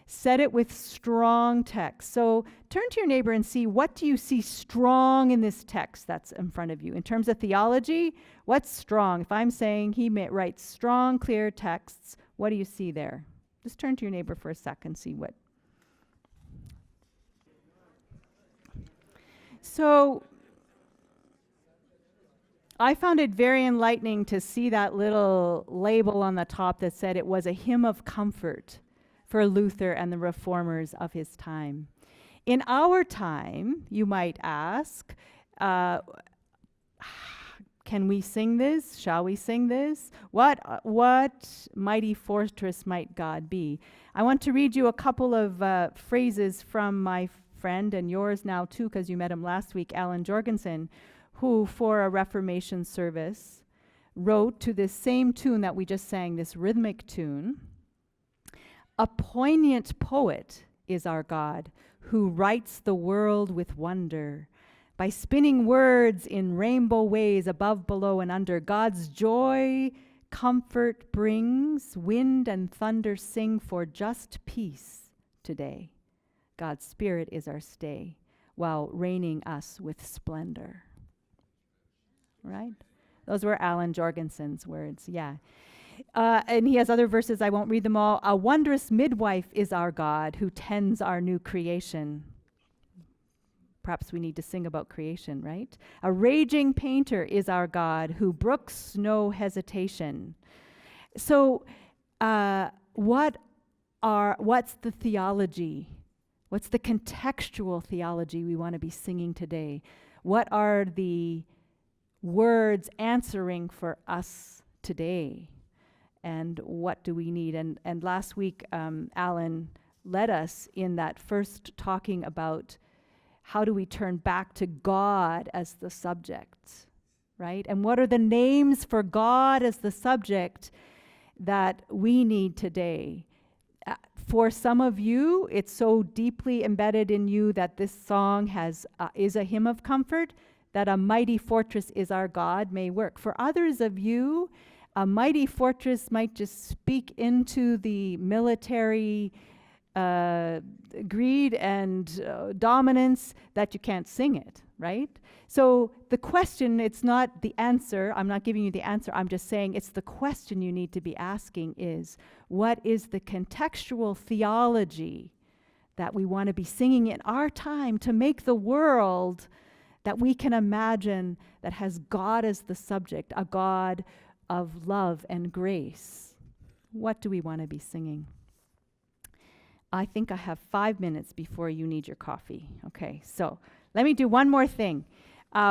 Said it with strong text. So turn to your neighbor and see, what do you see strong in this text that's in front of you? In terms of theology, what's strong? If I'm saying he writes strong, clear texts, what do you see there? Just turn to your neighbor for a second, see what. So I found it very enlightening to see that little label on the top that said it was a hymn of comfort for Luther and the reformers of his time. In our time, you might ask, can we sing this? Shall we sing this? What mighty fortress might God be? I want to read you a couple of phrases from my friend, and yours now too, because you met him last week, Alan Jorgensen, who for a Reformation service wrote to this same tune that we just sang, this rhythmic tune, "A poignant poet is our God, who writes the world with wonder. By spinning words in rainbow ways above, below, and under, God's joy, comfort brings. Wind and thunder sing for just peace today. God's Spirit is our stay, while raining us with splendor." Right? Those were Alan Jorgensen's words, yeah. And he has other verses, I won't read them all. "A wondrous midwife is our God, who tends our new creation." Perhaps we need to sing about creation, right? "A raging painter is our God, who brooks no hesitation." So what's the theology? What's the contextual theology we want to be singing today? What are the words answering for us today? And what do we need? And last week, Alan led us in that first talking about how do we turn back to God as the subject, right? And what are the names for God as the subject that we need today? For some of you, it's so deeply embedded in you that this song is a hymn of comfort, that "A mighty fortress is our God" may work. For others of you, "A mighty fortress" might just speak into the military greed and dominance that you can't sing it, right? So the question, it's not the answer. I'm not giving you the answer. I'm just saying it's the question you need to be asking is, what is the contextual theology that we want to be singing in our time to make the world that we can imagine that has God as the subject, a God of love and grace? What do we want to be singing? I think I have 5 minutes before you need your coffee. Okay, so let me do one more thing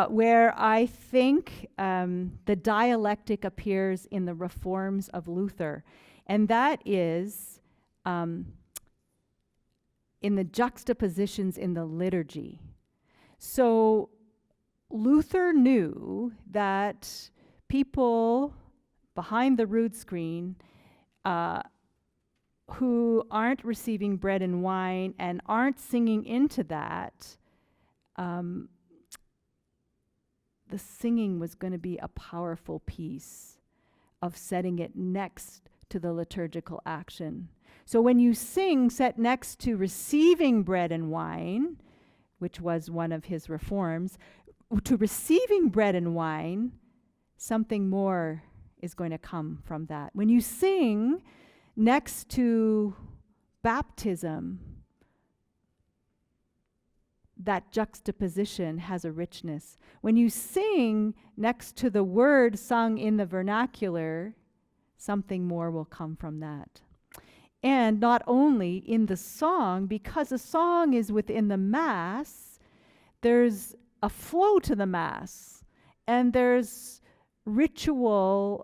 where I think the dialectic appears in the reforms of Luther, and that is in the juxtapositions in the liturgy. So Luther knew that people behind the rood screen who aren't receiving bread and wine and aren't singing into that, the singing was going to be a powerful piece of setting it next to the liturgical action. So when you sing set next to receiving bread and wine, which was one of his reforms, to receiving bread and wine, something more is going to come from that. When you sing next to baptism, that juxtaposition has a richness. When you sing next to the word sung in the vernacular, something more will come from that. And not only in the song, because a song is within the Mass, there's a flow to the Mass, and there's ritually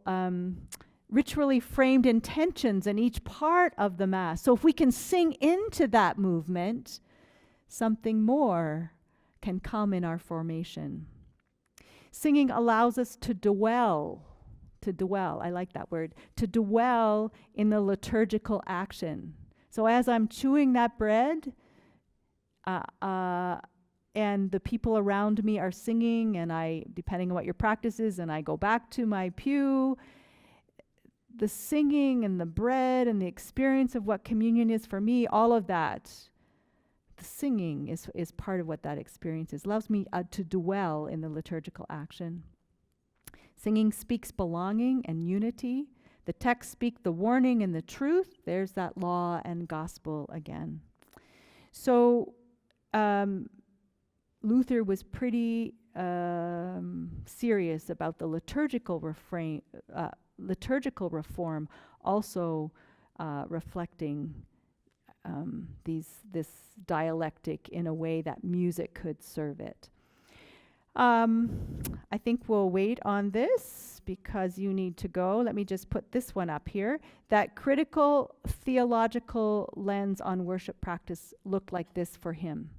framed intentions in each part of the Mass. So if we can sing into that movement, something more can come in our formation. Singing allows us to dwell, I like that word, to dwell in the liturgical action. So as I'm chewing that bread, and the people around me are singing, and I, depending on what your practice is, and I go back to my pew, the singing and the bread and the experience of what communion is for me, all of that, the singing is part of what that experience is. Allows me to dwell in the liturgical action. Singing speaks belonging and unity. The texts speak the warning and the truth. There's that law and gospel again. So Luther was pretty serious about the liturgical reform, also reflecting this dialectic in a way that music could serve it. I think we'll wait on this because you need to go. Let me just put this one up here. That critical theological lens on worship practice looked like this for him.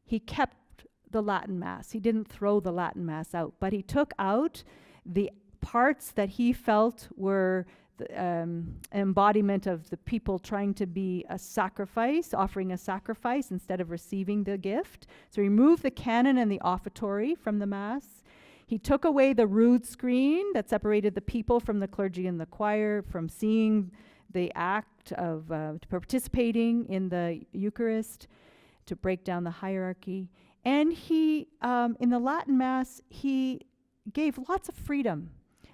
He kept the Latin Mass. He didn't throw the Latin Mass out, but he took out the parts that he felt were the embodiment of the people trying to be a sacrifice, offering a sacrifice instead of receiving the gift. So he removed the canon and the offertory from the Mass. He took away the rood screen that separated the people from the clergy and the choir, from seeing the act of participating in the Eucharist, to break down the hierarchy. And he, in the Latin Mass, he gave lots of freedom.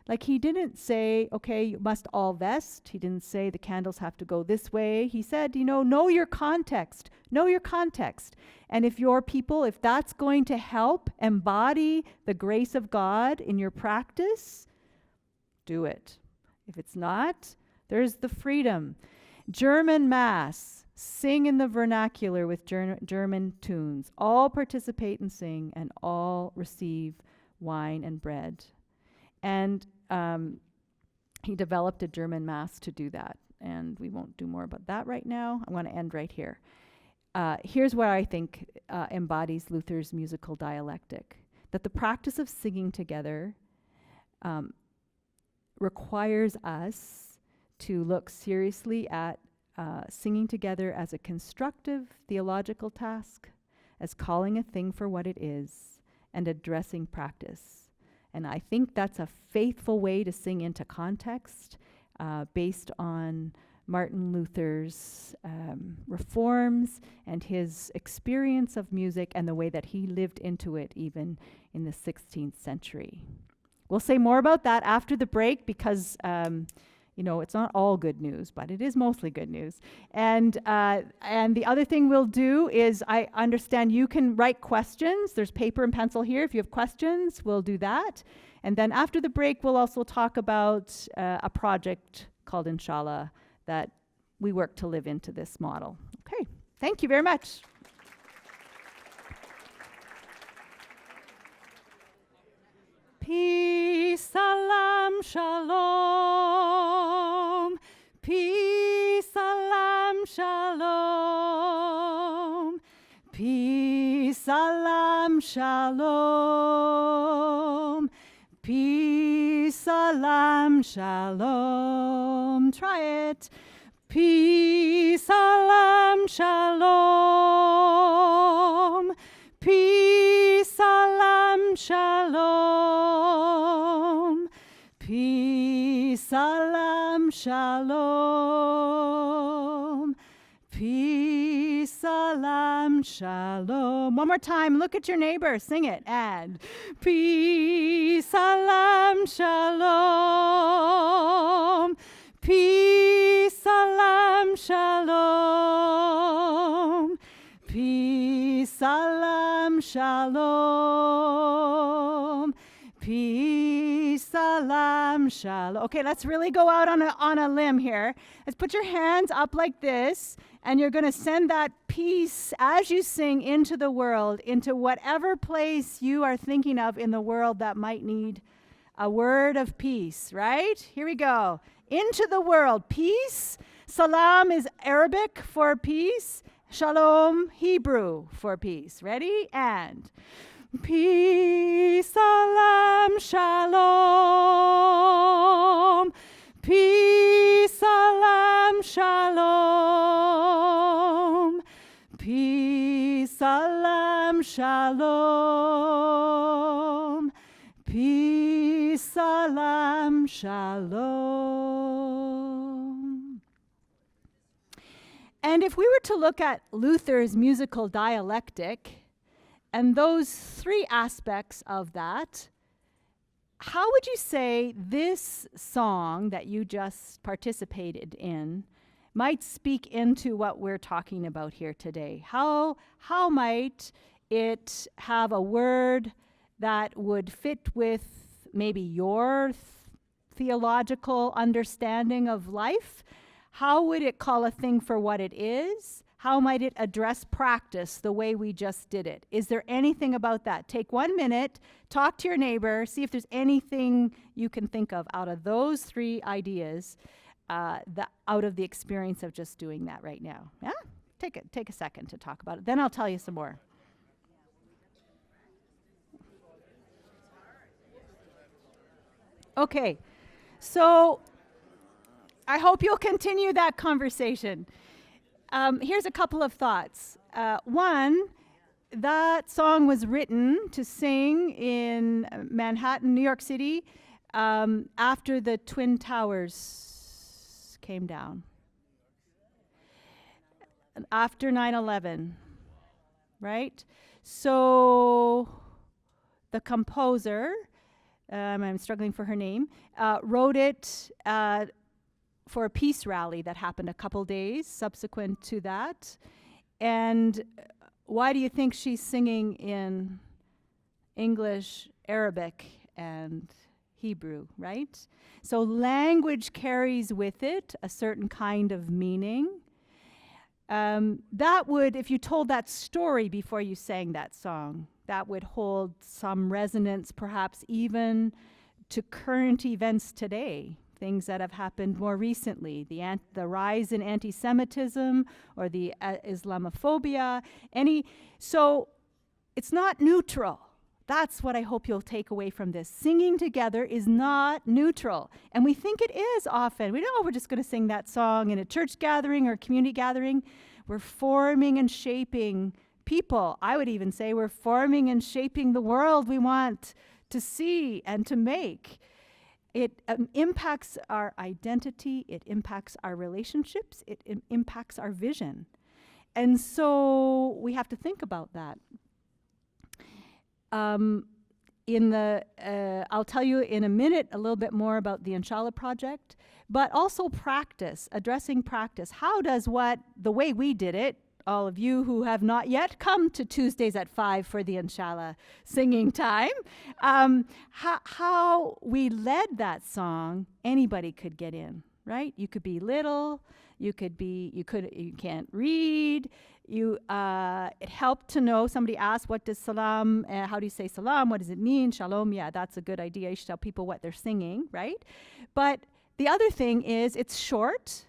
Like, he didn't say, okay, you must all vest. He didn't say the candles have to go this way. He said, know your context. Know your context. And if your people, if that's going to help embody the grace of God in your practice, do it. If it's not, there's the freedom. German Mass, sing in the vernacular with German tunes. All participate and sing, and all receive wine and bread. And he developed a German Mass to do that. And we won't do more about that right now. I want to end right here. Here's what I think embodies Luther's musical dialectic. That the practice of singing together requires us to look seriously at singing together as a constructive theological task, as calling a thing for what it is, and addressing practice. And I think that's a faithful way to sing into context, based on Martin Luther's reforms and his experience of music and the way that he lived into it even in the 16th century. We'll say more about that after the break because it's not all good news, but it is mostly good news. And the other thing we'll do is, I understand you can write questions. There's paper and pencil here. If you have questions, we'll do that. And then after the break, we'll also talk about a project called Inshallah that we work to live into this model. Okay, thank you very much. Peace, salam, shalom. Peace, salam, shalom. Peace, salam, shalom. Peace, salam, shalom. Try it. Peace, salam, shalom. Peace, salam, shalom. Peace, salam, shalom. Peace, salam, shalom. One more time. Look at your neighbor. Sing it. And peace, salam, shalom. Peace, salam, shalom. Peace, salam, shalom. Peace, salam, shalom. Okay, let's really go out on a limb here. Let's put your hands up like this, and you're going to send that peace as you sing into the world, into whatever place you are thinking of in the world that might need a word of peace, right? Here we go. Into the world. Peace. Salam is Arabic for peace. Shalom, Hebrew for peace. Ready? And peace, salam, shalom. Peace, salam, shalom. Peace, salam, shalom. Peace, salam shalom. And if we were to look at Luther's musical dialectic and those three aspects of that, how would you say this song that you just participated in might speak into what we're talking about here today? How might it have a word that would fit with maybe your theological understanding of life? How would it call a thing for what it is? How might it address practice the way we just did it? Is there anything about that? Take 1 minute, talk to your neighbor, see if there's anything you can think of out of those three ideas, out of the experience of just doing that right now. Yeah? Take a second to talk about it. Then I'll tell you some more. Okay, so I hope you'll continue that conversation. Here's a couple of thoughts. One, that song was written to sing in Manhattan, New York City, after the Twin Towers came down. After 9/11, right? So the composer, I'm struggling for her name, wrote it for a peace rally that happened a couple days subsequent to that. And why do you think she's singing in English, Arabic, and Hebrew, right? So language carries with it a certain kind of meaning. That would, if you told that story before you sang that song, that would hold some resonance, perhaps even to current events today, things that have happened more recently, the rise in anti-Semitism or the Islamophobia. So it's not neutral. That's what I hope you'll take away from this. Singing together is not neutral. And we think it is often. We know we're just going to sing that song in a church gathering or community gathering. We're forming and shaping people. I would even say we're forming and shaping the world we want to see and to make. It impacts our identity. It impacts our relationships. It impacts our vision. And so we have to think about that. I'll tell you in a minute a little bit more about the Inshallah project, but also practice, addressing practice. How does the way we did it, all of you who have not yet come to Tuesdays at 5 for the Inshallah singing time, how we led that song, anybody could get in, right? You could be little, you can't read, it helped to know. Somebody asked, what does salam, how do you say salam? What does it mean? Shalom, yeah, that's a good idea. You should tell people what they're singing, right? But the other thing is it's short.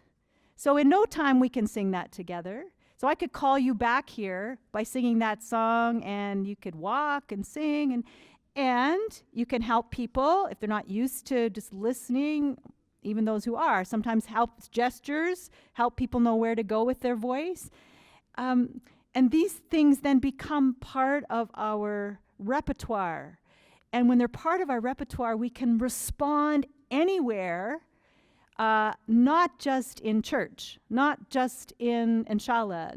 So in no time we can sing that together. So I could call you back here by singing that song, and you could walk and sing, and you can help people if they're not used to just listening, even those who are. Sometimes gestures help people know where to go with their voice. And these things then become part of our repertoire. And when they're part of our repertoire, we can respond anywhere, not just in church, not just in Inshallah,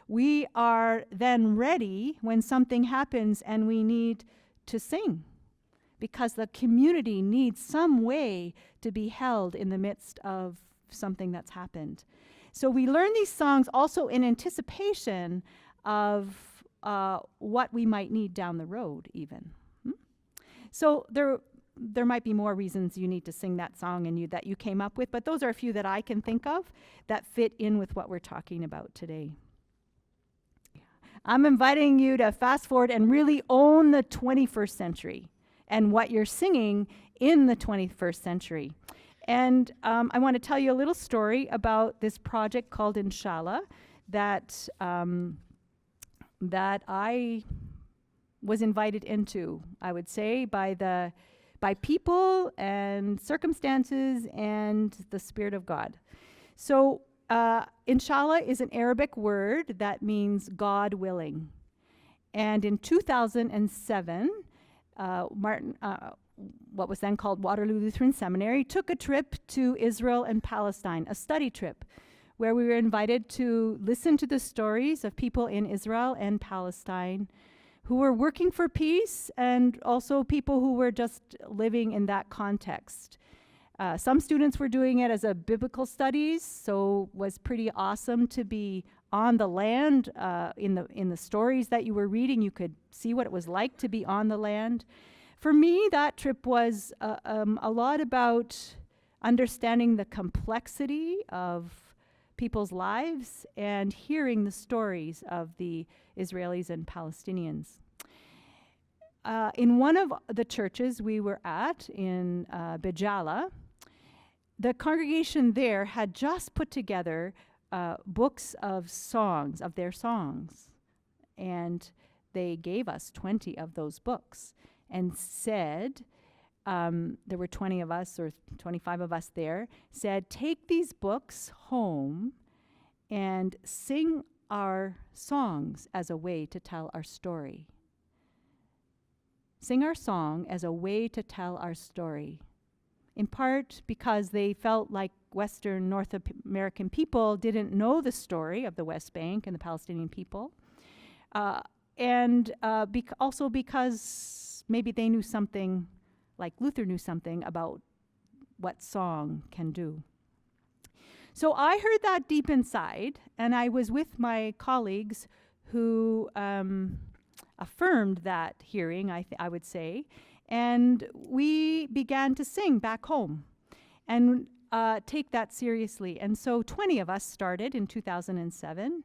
we are then ready when something happens and we need to sing, because the community needs some way to be held in the midst of something that's happened. So we learn these songs also in anticipation of what we might need down the road even. So there might be more reasons you need to sing that song and that you came up with, but those are a few that I can think of that fit in with what we're talking about today. I'm inviting you to fast forward and really own the 21st century and what you're singing in the 21st century. And I want to tell you a little story about this project called Inshallah that I was invited into, I would say, by people and circumstances and the Spirit of God. So Inshallah is an Arabic word that means God willing. And in 2007, what was then called Waterloo Lutheran Seminary, took a trip to Israel and Palestine, a study trip, where we were invited to listen to the stories of people in Israel and Palestine who were working for peace, and also people who were just living in that context. Some students were doing it as a biblical studies, so it was pretty awesome to be on the land. In the stories that you were reading, you could see what it was like to be on the land. For me, that trip was a lot about understanding the complexity of people's lives and hearing the stories of the Israelis and Palestinians. In one of the churches we were at in Bijala, the congregation there had just put together books of songs, of their songs. And they gave us 20 of those books and said, there were 20 of us or 25 of us there, said, take these books home and sing our songs as a way to tell our story. Sing our song as a way to tell our story. In part because they felt like Western North American people didn't know the story of the West Bank and the Palestinian people. And also because maybe they knew something, like Luther knew something about what song can do. So I heard that deep inside, and I was with my colleagues who affirmed that hearing, I would say, and we began to sing back home and take that seriously. And so 20 of us started in 2007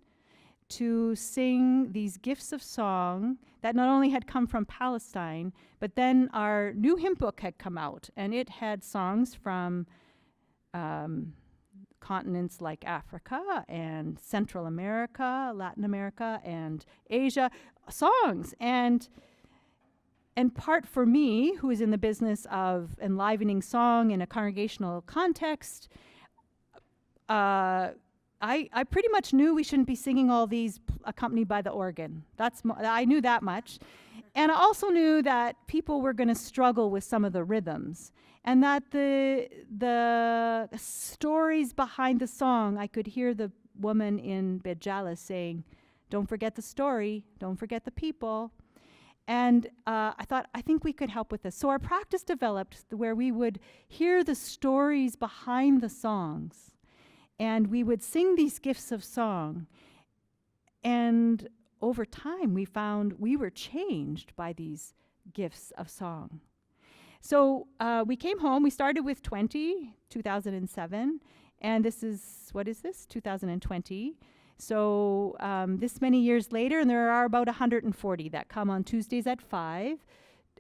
to sing these gifts of song that not only had come from Palestine, but then our new hymn book had come out, and it had songs from continents like Africa and Central America, Latin America, and Asia, songs. And part for me, who is in the business of enlivening song in a congregational context, I pretty much knew we shouldn't be singing all these accompanied by the organ. I knew that much. And I also knew that people were going to struggle with some of the rhythms, and that the stories behind the song, I could hear the woman in Bijala saying, don't forget the story, don't forget the people. And I thought, I think we could help with this. So our practice developed where we would hear the stories behind the songs, and we would sing these gifts of song. And over time, we found we were changed by these gifts of song. So we came home. We started with 2007, and this is, what is this? 2020. So this many years later, and there are about 140 that come on Tuesdays at 5.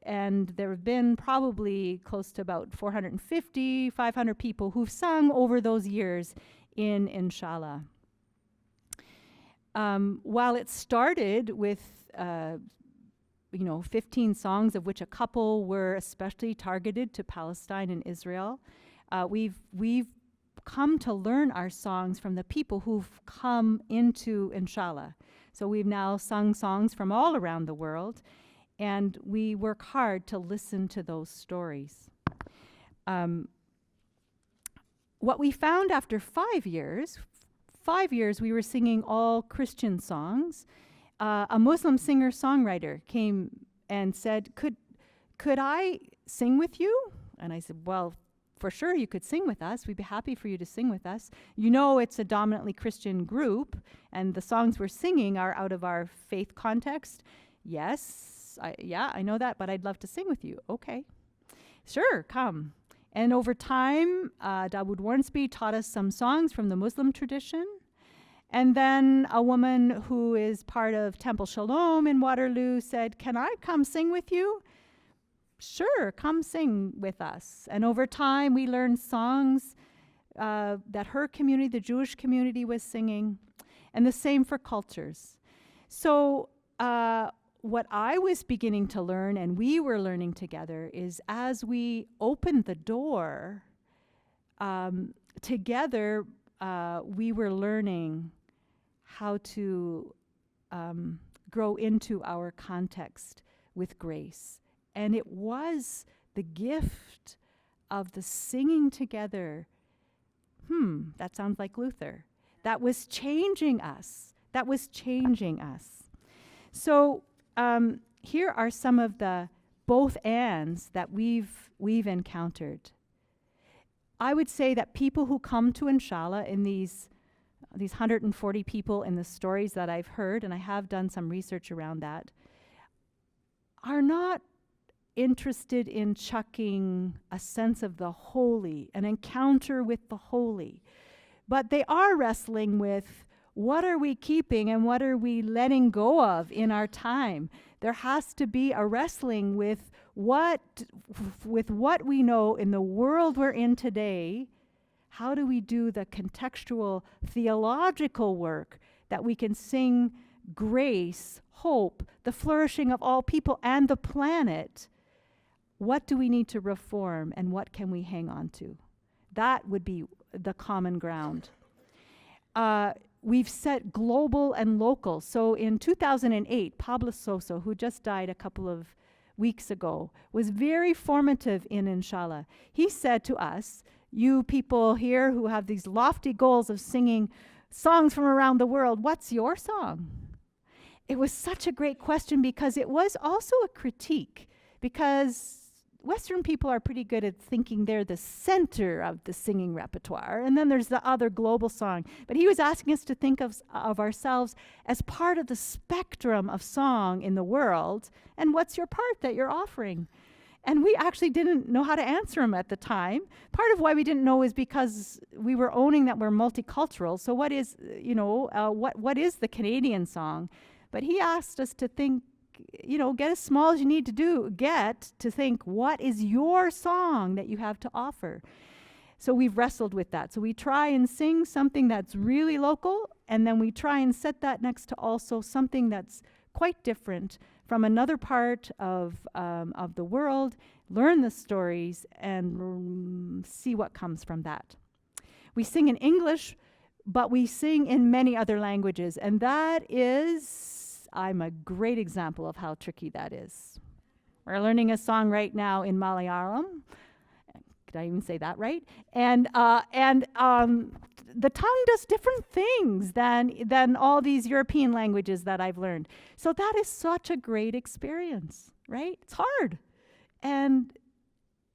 And there have been probably close to about 450, 500 people who've sung over those years in Inshallah. While it started with 15 songs, of which a couple were especially targeted to Palestine and Israel, we've come to learn our songs from the people who've come into Inshallah. So we've now sung songs from all around the world, and we work hard to listen to those stories. What we found after 5 years we were singing all Christian songs. A Muslim singer-songwriter came and said, could I sing with you? And I said, well, for sure you could sing with us. We'd be happy for you to sing with us. You know, it's a dominantly Christian group, and the songs we're singing are out of our faith context. Yes, I know that, but I'd love to sing with you. Okay, sure, come. And over time, Dawood Warnsby taught us some songs from the Muslim tradition. And then a woman who is part of Temple Shalom in Waterloo said, can I come sing with you? Sure, come sing with us. And over time, we learned songs that her community, the Jewish community, was singing, and the same for cultures. So what I was beginning to learn, and we were learning together, is as we opened the door, together we were learning how to grow into our context with grace And it was the gift of the singing together. That sounds like Luther. That was changing us. That was changing us. So here are some of the both ands that we've encountered. I would say that people who come to Inshallah, in these 140 people in the stories that I've heard, and I have done some research around that, are not interested in chucking a sense of the holy, an encounter with the holy. But they are wrestling with, what are we keeping and what are we letting go of in our time? There has to be a wrestling with what we know in the world we're in today. How do we do the contextual theological work that we can sing grace, hope, the flourishing of all people and the planet? What do we need to reform and what can we hang on to? That would be the common ground. We've set global and local. So in 2008, Pablo Soso, who just died a couple of weeks ago, was very formative in Inshallah. He said to us, you people here who have these lofty goals of singing songs from around the world, what's your song? It was such a great question because it was also a critique, because Western people are pretty good at thinking they're the center of the singing repertoire, and then there's the other global song. But he was asking us to think of ourselves as part of the spectrum of song in the world, and what's your part that you're offering? And we actually didn't know how to answer him at the time. Part of why we didn't know is because we were owning that we're multicultural. So what is, what is the Canadian song? But he asked us to think, get as small as you need to get to think, what is your song that you have to offer? So we've wrestled with that. So we try and sing something that's really local, and then we try and set that next to also something that's quite different from another part of the world, learn the stories, and see what comes from that. We sing in English, but we sing in many other languages, and that is, I'm a great example of how tricky that is. We're learning a song right now in Malayalam. Did I even say that right? And the tongue does different things than all these European languages that I've learned. So that is such a great experience, right? It's hard. And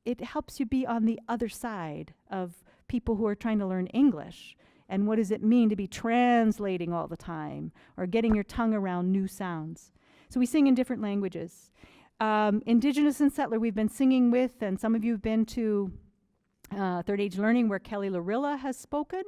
it helps you be on the other side of people who are trying to learn English. And what does it mean to be translating all the time or getting your tongue around new sounds? So we sing in different languages. Indigenous and Settler we've been singing with, and some of you have been to Third Age Learning where Kelly Larilla has spoken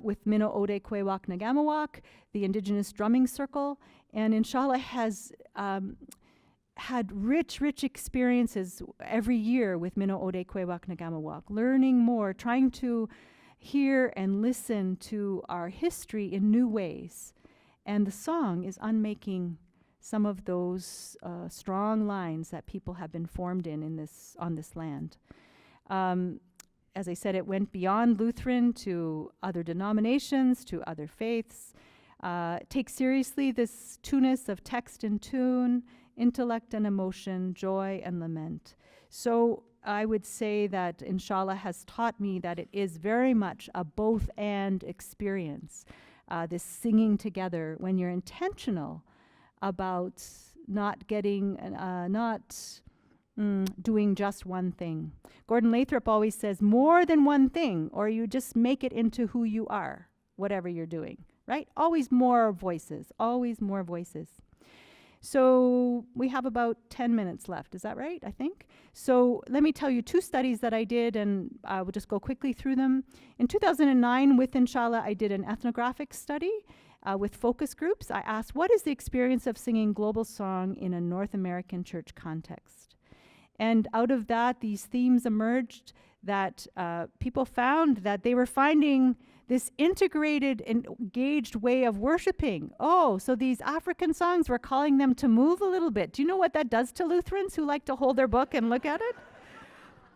with Mino Ode Kwewak Nagamawak, the Indigenous Drumming Circle. And Inshallah has had rich experiences every year with Mino Ode Kwewak Nagamawak, learning more, trying to hear and listen to our history in new ways. And the song is unmaking some of those strong lines that people have been formed on this land. As I said, it went beyond Lutheran to other denominations, to other faiths. Take seriously this two-ness of text and tune, intellect and emotion, joy and lament. So I would say that Inshallah has taught me that it is very much a both and experience, this singing together when you're intentional about not doing just one thing. Gordon Lathrop always says, more than one thing, or you just make it into who you are, whatever you're doing, right? Always more voices, always more voices. So we have about 10 minutes left, is that right, I think? So let me tell you 2 studies that I did, and I will just go quickly through them. In 2009, with Inshallah, I did an ethnographic study with focus groups. I asked, what is the experience of singing global song in a North American church context? And out of that, these themes emerged that people found that they were finding this integrated, engaged way of worshiping. Oh, so these African songs, we're calling them to move a little bit. Do you know what that does to Lutherans who like to hold their book and look at it?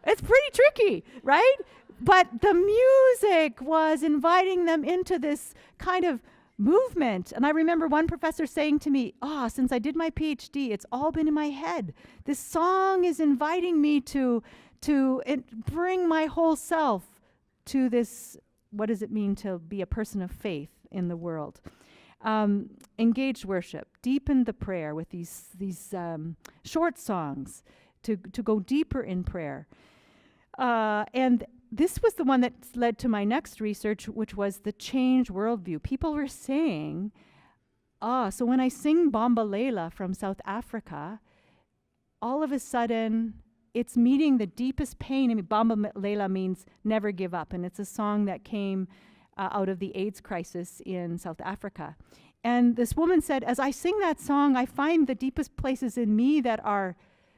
It's pretty tricky, right? But the music was inviting them into this kind of movement. And I remember one professor saying to me, since I did my PhD, it's all been in my head. This song is inviting me to bring my whole self to this, what does it mean to be a person of faith in the world? Engaged worship, deepen the prayer with these short songs to go deeper in prayer. And this was the one that led to my next research, which was the changed worldview. People were saying, so when I sing Bombalela from South Africa, all of a sudden it's meeting the deepest pain. I mean, Bombalela means never give up, and it's a song that came out of the AIDS crisis in South Africa. And this woman said, as I sing that song, I find the deepest places in me that are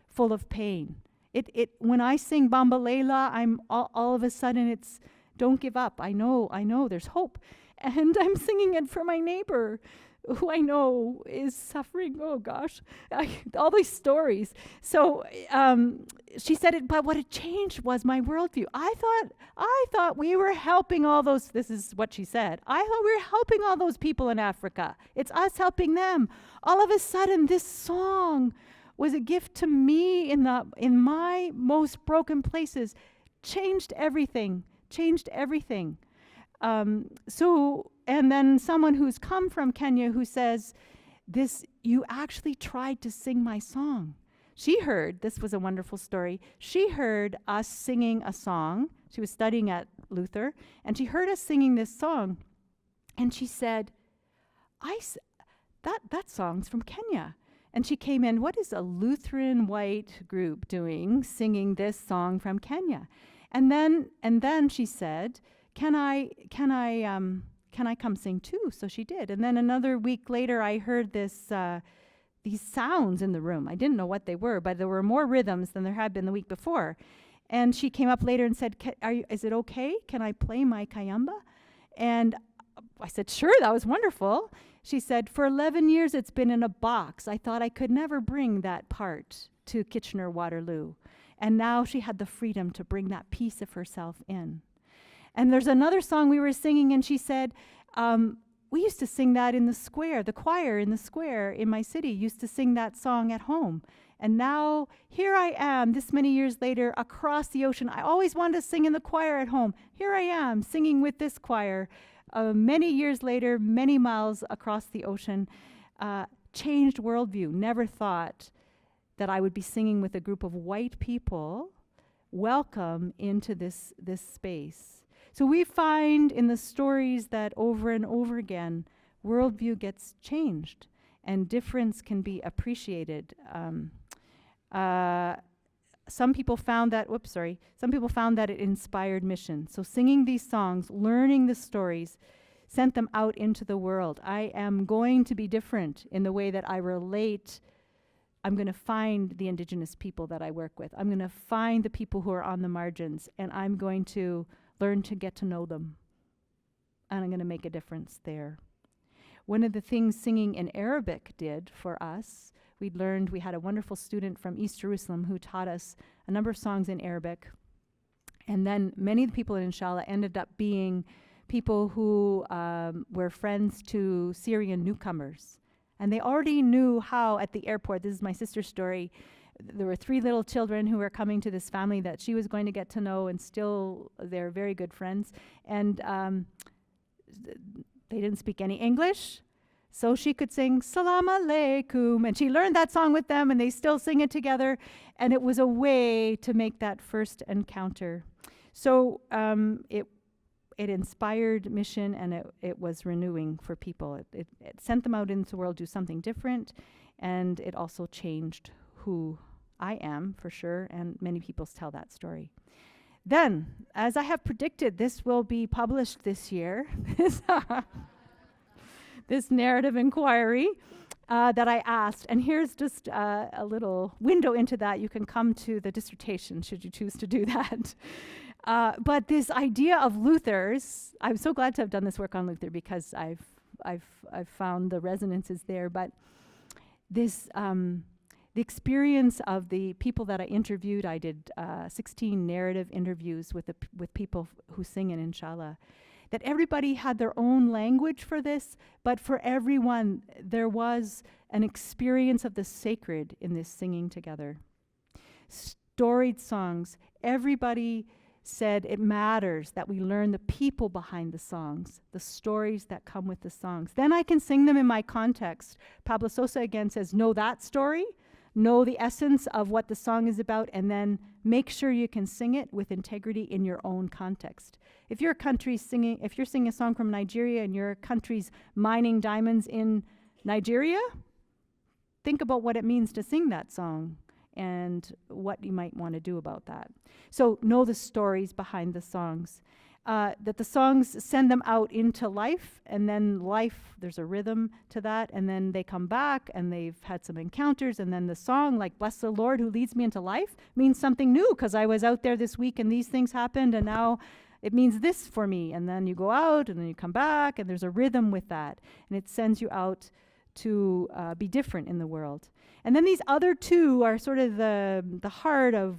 full of pain. When I sing Bombalela, I'm all of a sudden it's don't give up. I know there's hope. And I'm singing it for my neighbor who I know is suffering. Oh gosh, all these stories. So she said but what it changed was my worldview. I thought we were helping all those, this is what she said, I thought we were helping all those people in Africa. It's us helping them. All of a sudden this song was a gift to me in my most broken places, changed everything. And then someone who's come from Kenya who says, you actually tried to sing my song. She heard, this was a wonderful story, she heard us singing a song. She was studying at Luther, and she heard us singing this song, and she said, that song's from Kenya. And she came in, what is a Lutheran white group doing singing this song from Kenya? And then she said, can I come sing too? So she did. And then another week later, I heard these sounds in the room. I didn't know what they were, but there were more rhythms than there had been the week before. And she came up later and said, is it okay? Can I play my kayamba? And I said, sure, that was wonderful. She said, for 11 years it's been in a box. I thought I could never bring that part to Kitchener-Waterloo. And now she had the freedom to bring that piece of herself in. And there's another song we were singing, and she said, we used to sing that in the square. The choir in the square in my city used to sing that song at home. And now here I am, this many years later, across the ocean. I always wanted to sing in the choir at home. Here I am, singing with this choir. Many years later, many miles across the ocean, changed worldview. Never thought that I would be singing with a group of white people, welcome into this space. So we find in the stories that over and over again, worldview gets changed and difference can be appreciated. Some people found that it inspired mission. So singing these songs, learning the stories, sent them out into the world. I am going to be different in the way that I relate. I'm going to find the Indigenous people that I work with. I'm going to find the people who are on the margins, and I'm going to learn to get to know them. And I'm going to make a difference there. One of the things singing in Arabic did for us, we had a wonderful student from East Jerusalem who taught us a number of songs in Arabic. And then many of the people in Inshallah ended up being people who were friends to Syrian newcomers. And they already knew how at the airport, this is my sister's story, there were 3 little children who were coming to this family that she was going to get to know, and still they're very good friends. And they didn't speak any English, so she could sing Salam Alaikum, and she learned that song with them, and they still sing it together, and it was a way to make that first encounter. So it inspired mission, and it was renewing for people. It sent them out into the world, do something different, and it also changed who I am, for sure, and many people tell that story. Then, as I have predicted, this will be published this year, this narrative inquiry that I asked. And here's just a little window into that. You can come to the dissertation, should you choose to do that. But this idea of Luther's, I'm so glad to have done this work on Luther because I've found the resonances there. But this the experience of the people that I interviewed, I did 16 narrative interviews with people who sing in Inshallah. that everybody had their own language for this, but for everyone, there was an experience of the sacred in this singing together. Storied songs, everybody said it matters that we learn the people behind the songs, the stories that come with the songs. Then I can sing them in my context. Pablo Sosa again says, know that story, know the essence of what the song is about, and then make sure you can sing it with integrity in your own context. If you're singing a song from Nigeria and your country's mining diamonds in Nigeria, think about what it means to sing that song and what you might want to do about that. So know the stories behind the songs. That the songs send them out into life, and then life, there's a rhythm to that, and then they come back and they've had some encounters, and then the song, like Bless the Lord who leads me into life, means something new because I was out there this week and these things happened, and now it means this for me. And then you go out and then you come back, and there's a rhythm with that, and it sends you out to be different in the world. And then these other two are sort of the heart of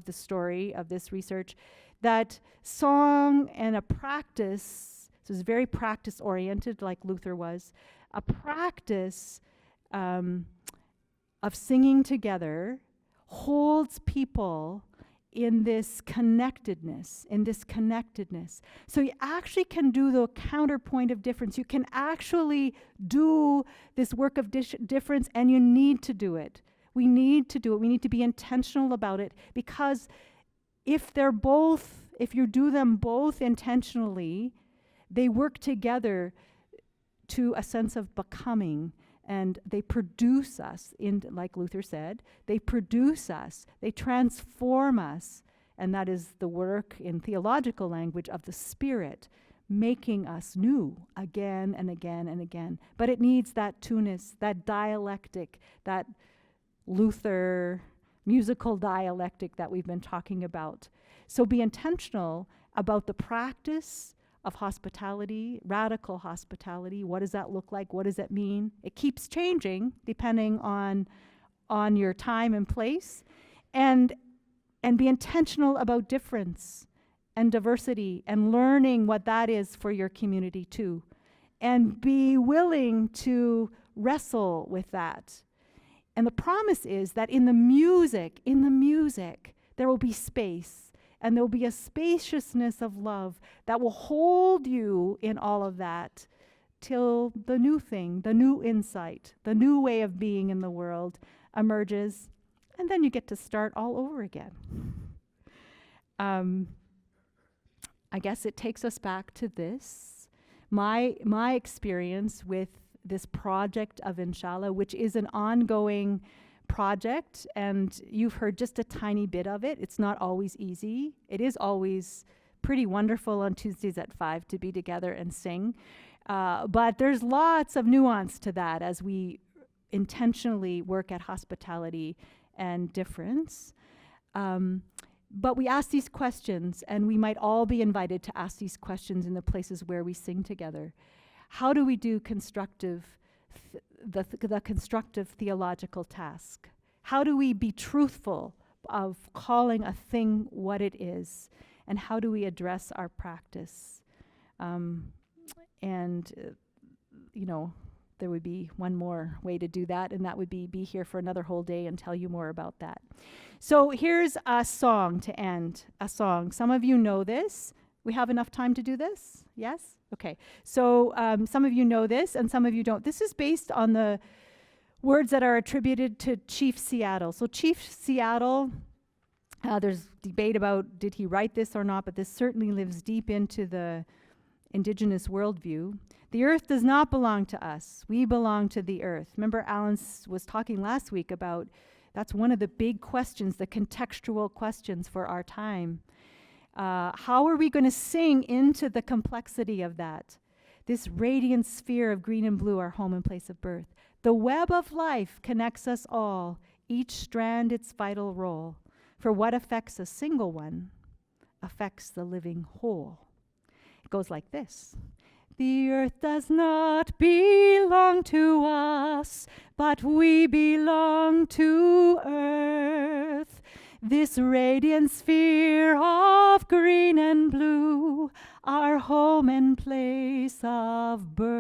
the story of this research, that song and a practice, so it's very practice-oriented like Luther was, a practice of singing together holds people in this connectedness. So you actually can do the counterpoint of difference. You can actually do this work of difference, and you need to do it. We need to do it. We need to be intentional about it, because if you do them both intentionally, they work together to a sense of becoming, and they produce us, like Luther said, they produce us, they transform us, and that is the work in theological language of the Spirit, making us new again and again and again. But it needs that two-ness, that dialectic, that Luther musical dialectic that we've been talking about. So be intentional about the practice of hospitality, radical hospitality. What does that look like? What does that mean? It keeps changing depending on your time and place. And be intentional about difference and diversity and learning what that is for your community too. And be willing to wrestle with that. And the promise is that in the music, there will be space. And there will be a spaciousness of love that will hold you in all of that till the new thing, the new insight, the new way of being in the world emerges. And then you get to start all over again. I guess it takes us back to this. My experience with this project of Inshallah, which is an ongoing project, and you've heard just a tiny bit of it. It's not always easy. It is always pretty wonderful on Tuesdays at 5 to be together and sing. But there's lots of nuance to that as we intentionally work at hospitality and difference. But we ask these questions, and we might all be invited to ask these questions in the places where we sing together. How do we do the constructive theological task? How do we be truthful of calling a thing what it is? And how do we address our practice? There would be one more way to do that, and that would be here for another whole day and tell you more about that. So here's a song to end, a song. Some of you know this. We have enough time to do this? Yes? Okay. So some of you know this and some of you don't. This is based on the words that are attributed to Chief Seattle. So Chief Seattle, there's debate about did he write this or not, but this certainly lives deep into the indigenous worldview. The earth does not belong to us. We belong to the earth. Remember Alan was talking last week about that's one of the big questions, the contextual questions for our time. How are we going to sing into the complexity of that? This radiant sphere of green and blue, our home and place of birth. The web of life connects us all, each strand its vital role. For what affects a single one affects the living whole. It goes like this. The earth does not belong to us, but we belong to earth. This radiant sphere of green and blue, our home and place of birth.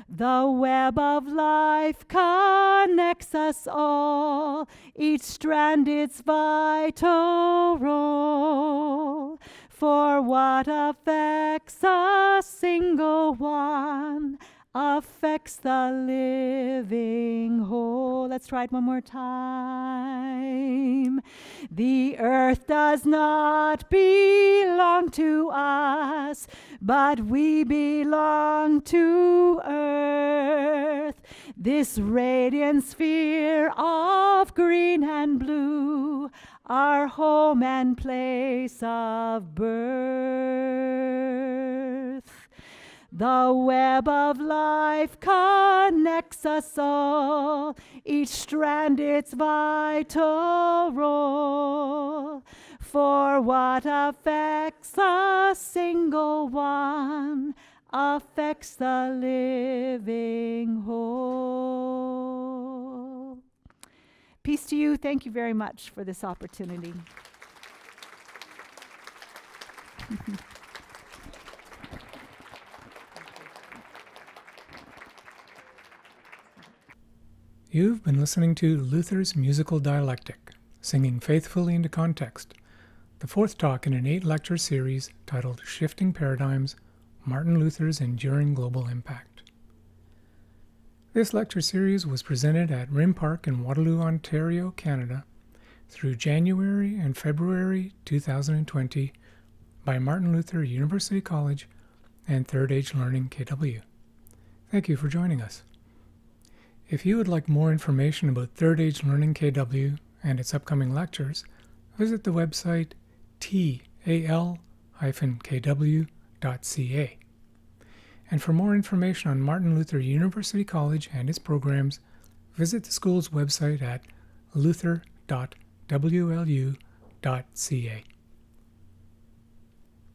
The web of life connects us all, each strand its vital role. For what affects a single one affects the living whole. Let's try it one more time. The earth does not belong to us, but we belong to earth. This radiant sphere of green and blue, our home and place of birth. The web of life connects us all, each strand its vital role. For what affects a single one affects the living whole. Peace to you. Thank you very much for this opportunity. You've been listening to Luther's Musical Dialectic, Singing Faithfully into Context, the fourth talk in an 8-lecture series titled Shifting Paradigms, Martin Luther's Enduring Global Impact. This lecture series was presented at Rim Park in Waterloo, Ontario, Canada, through January and February 2020 by Martin Luther University College and Third Age Learning KW. Thank you for joining us. If you would like more information about Third Age Learning KW and its upcoming lectures, visit the website tal-kw.ca. And for more information on Martin Luther University College and its programs, visit the school's website at luther.wlu.ca.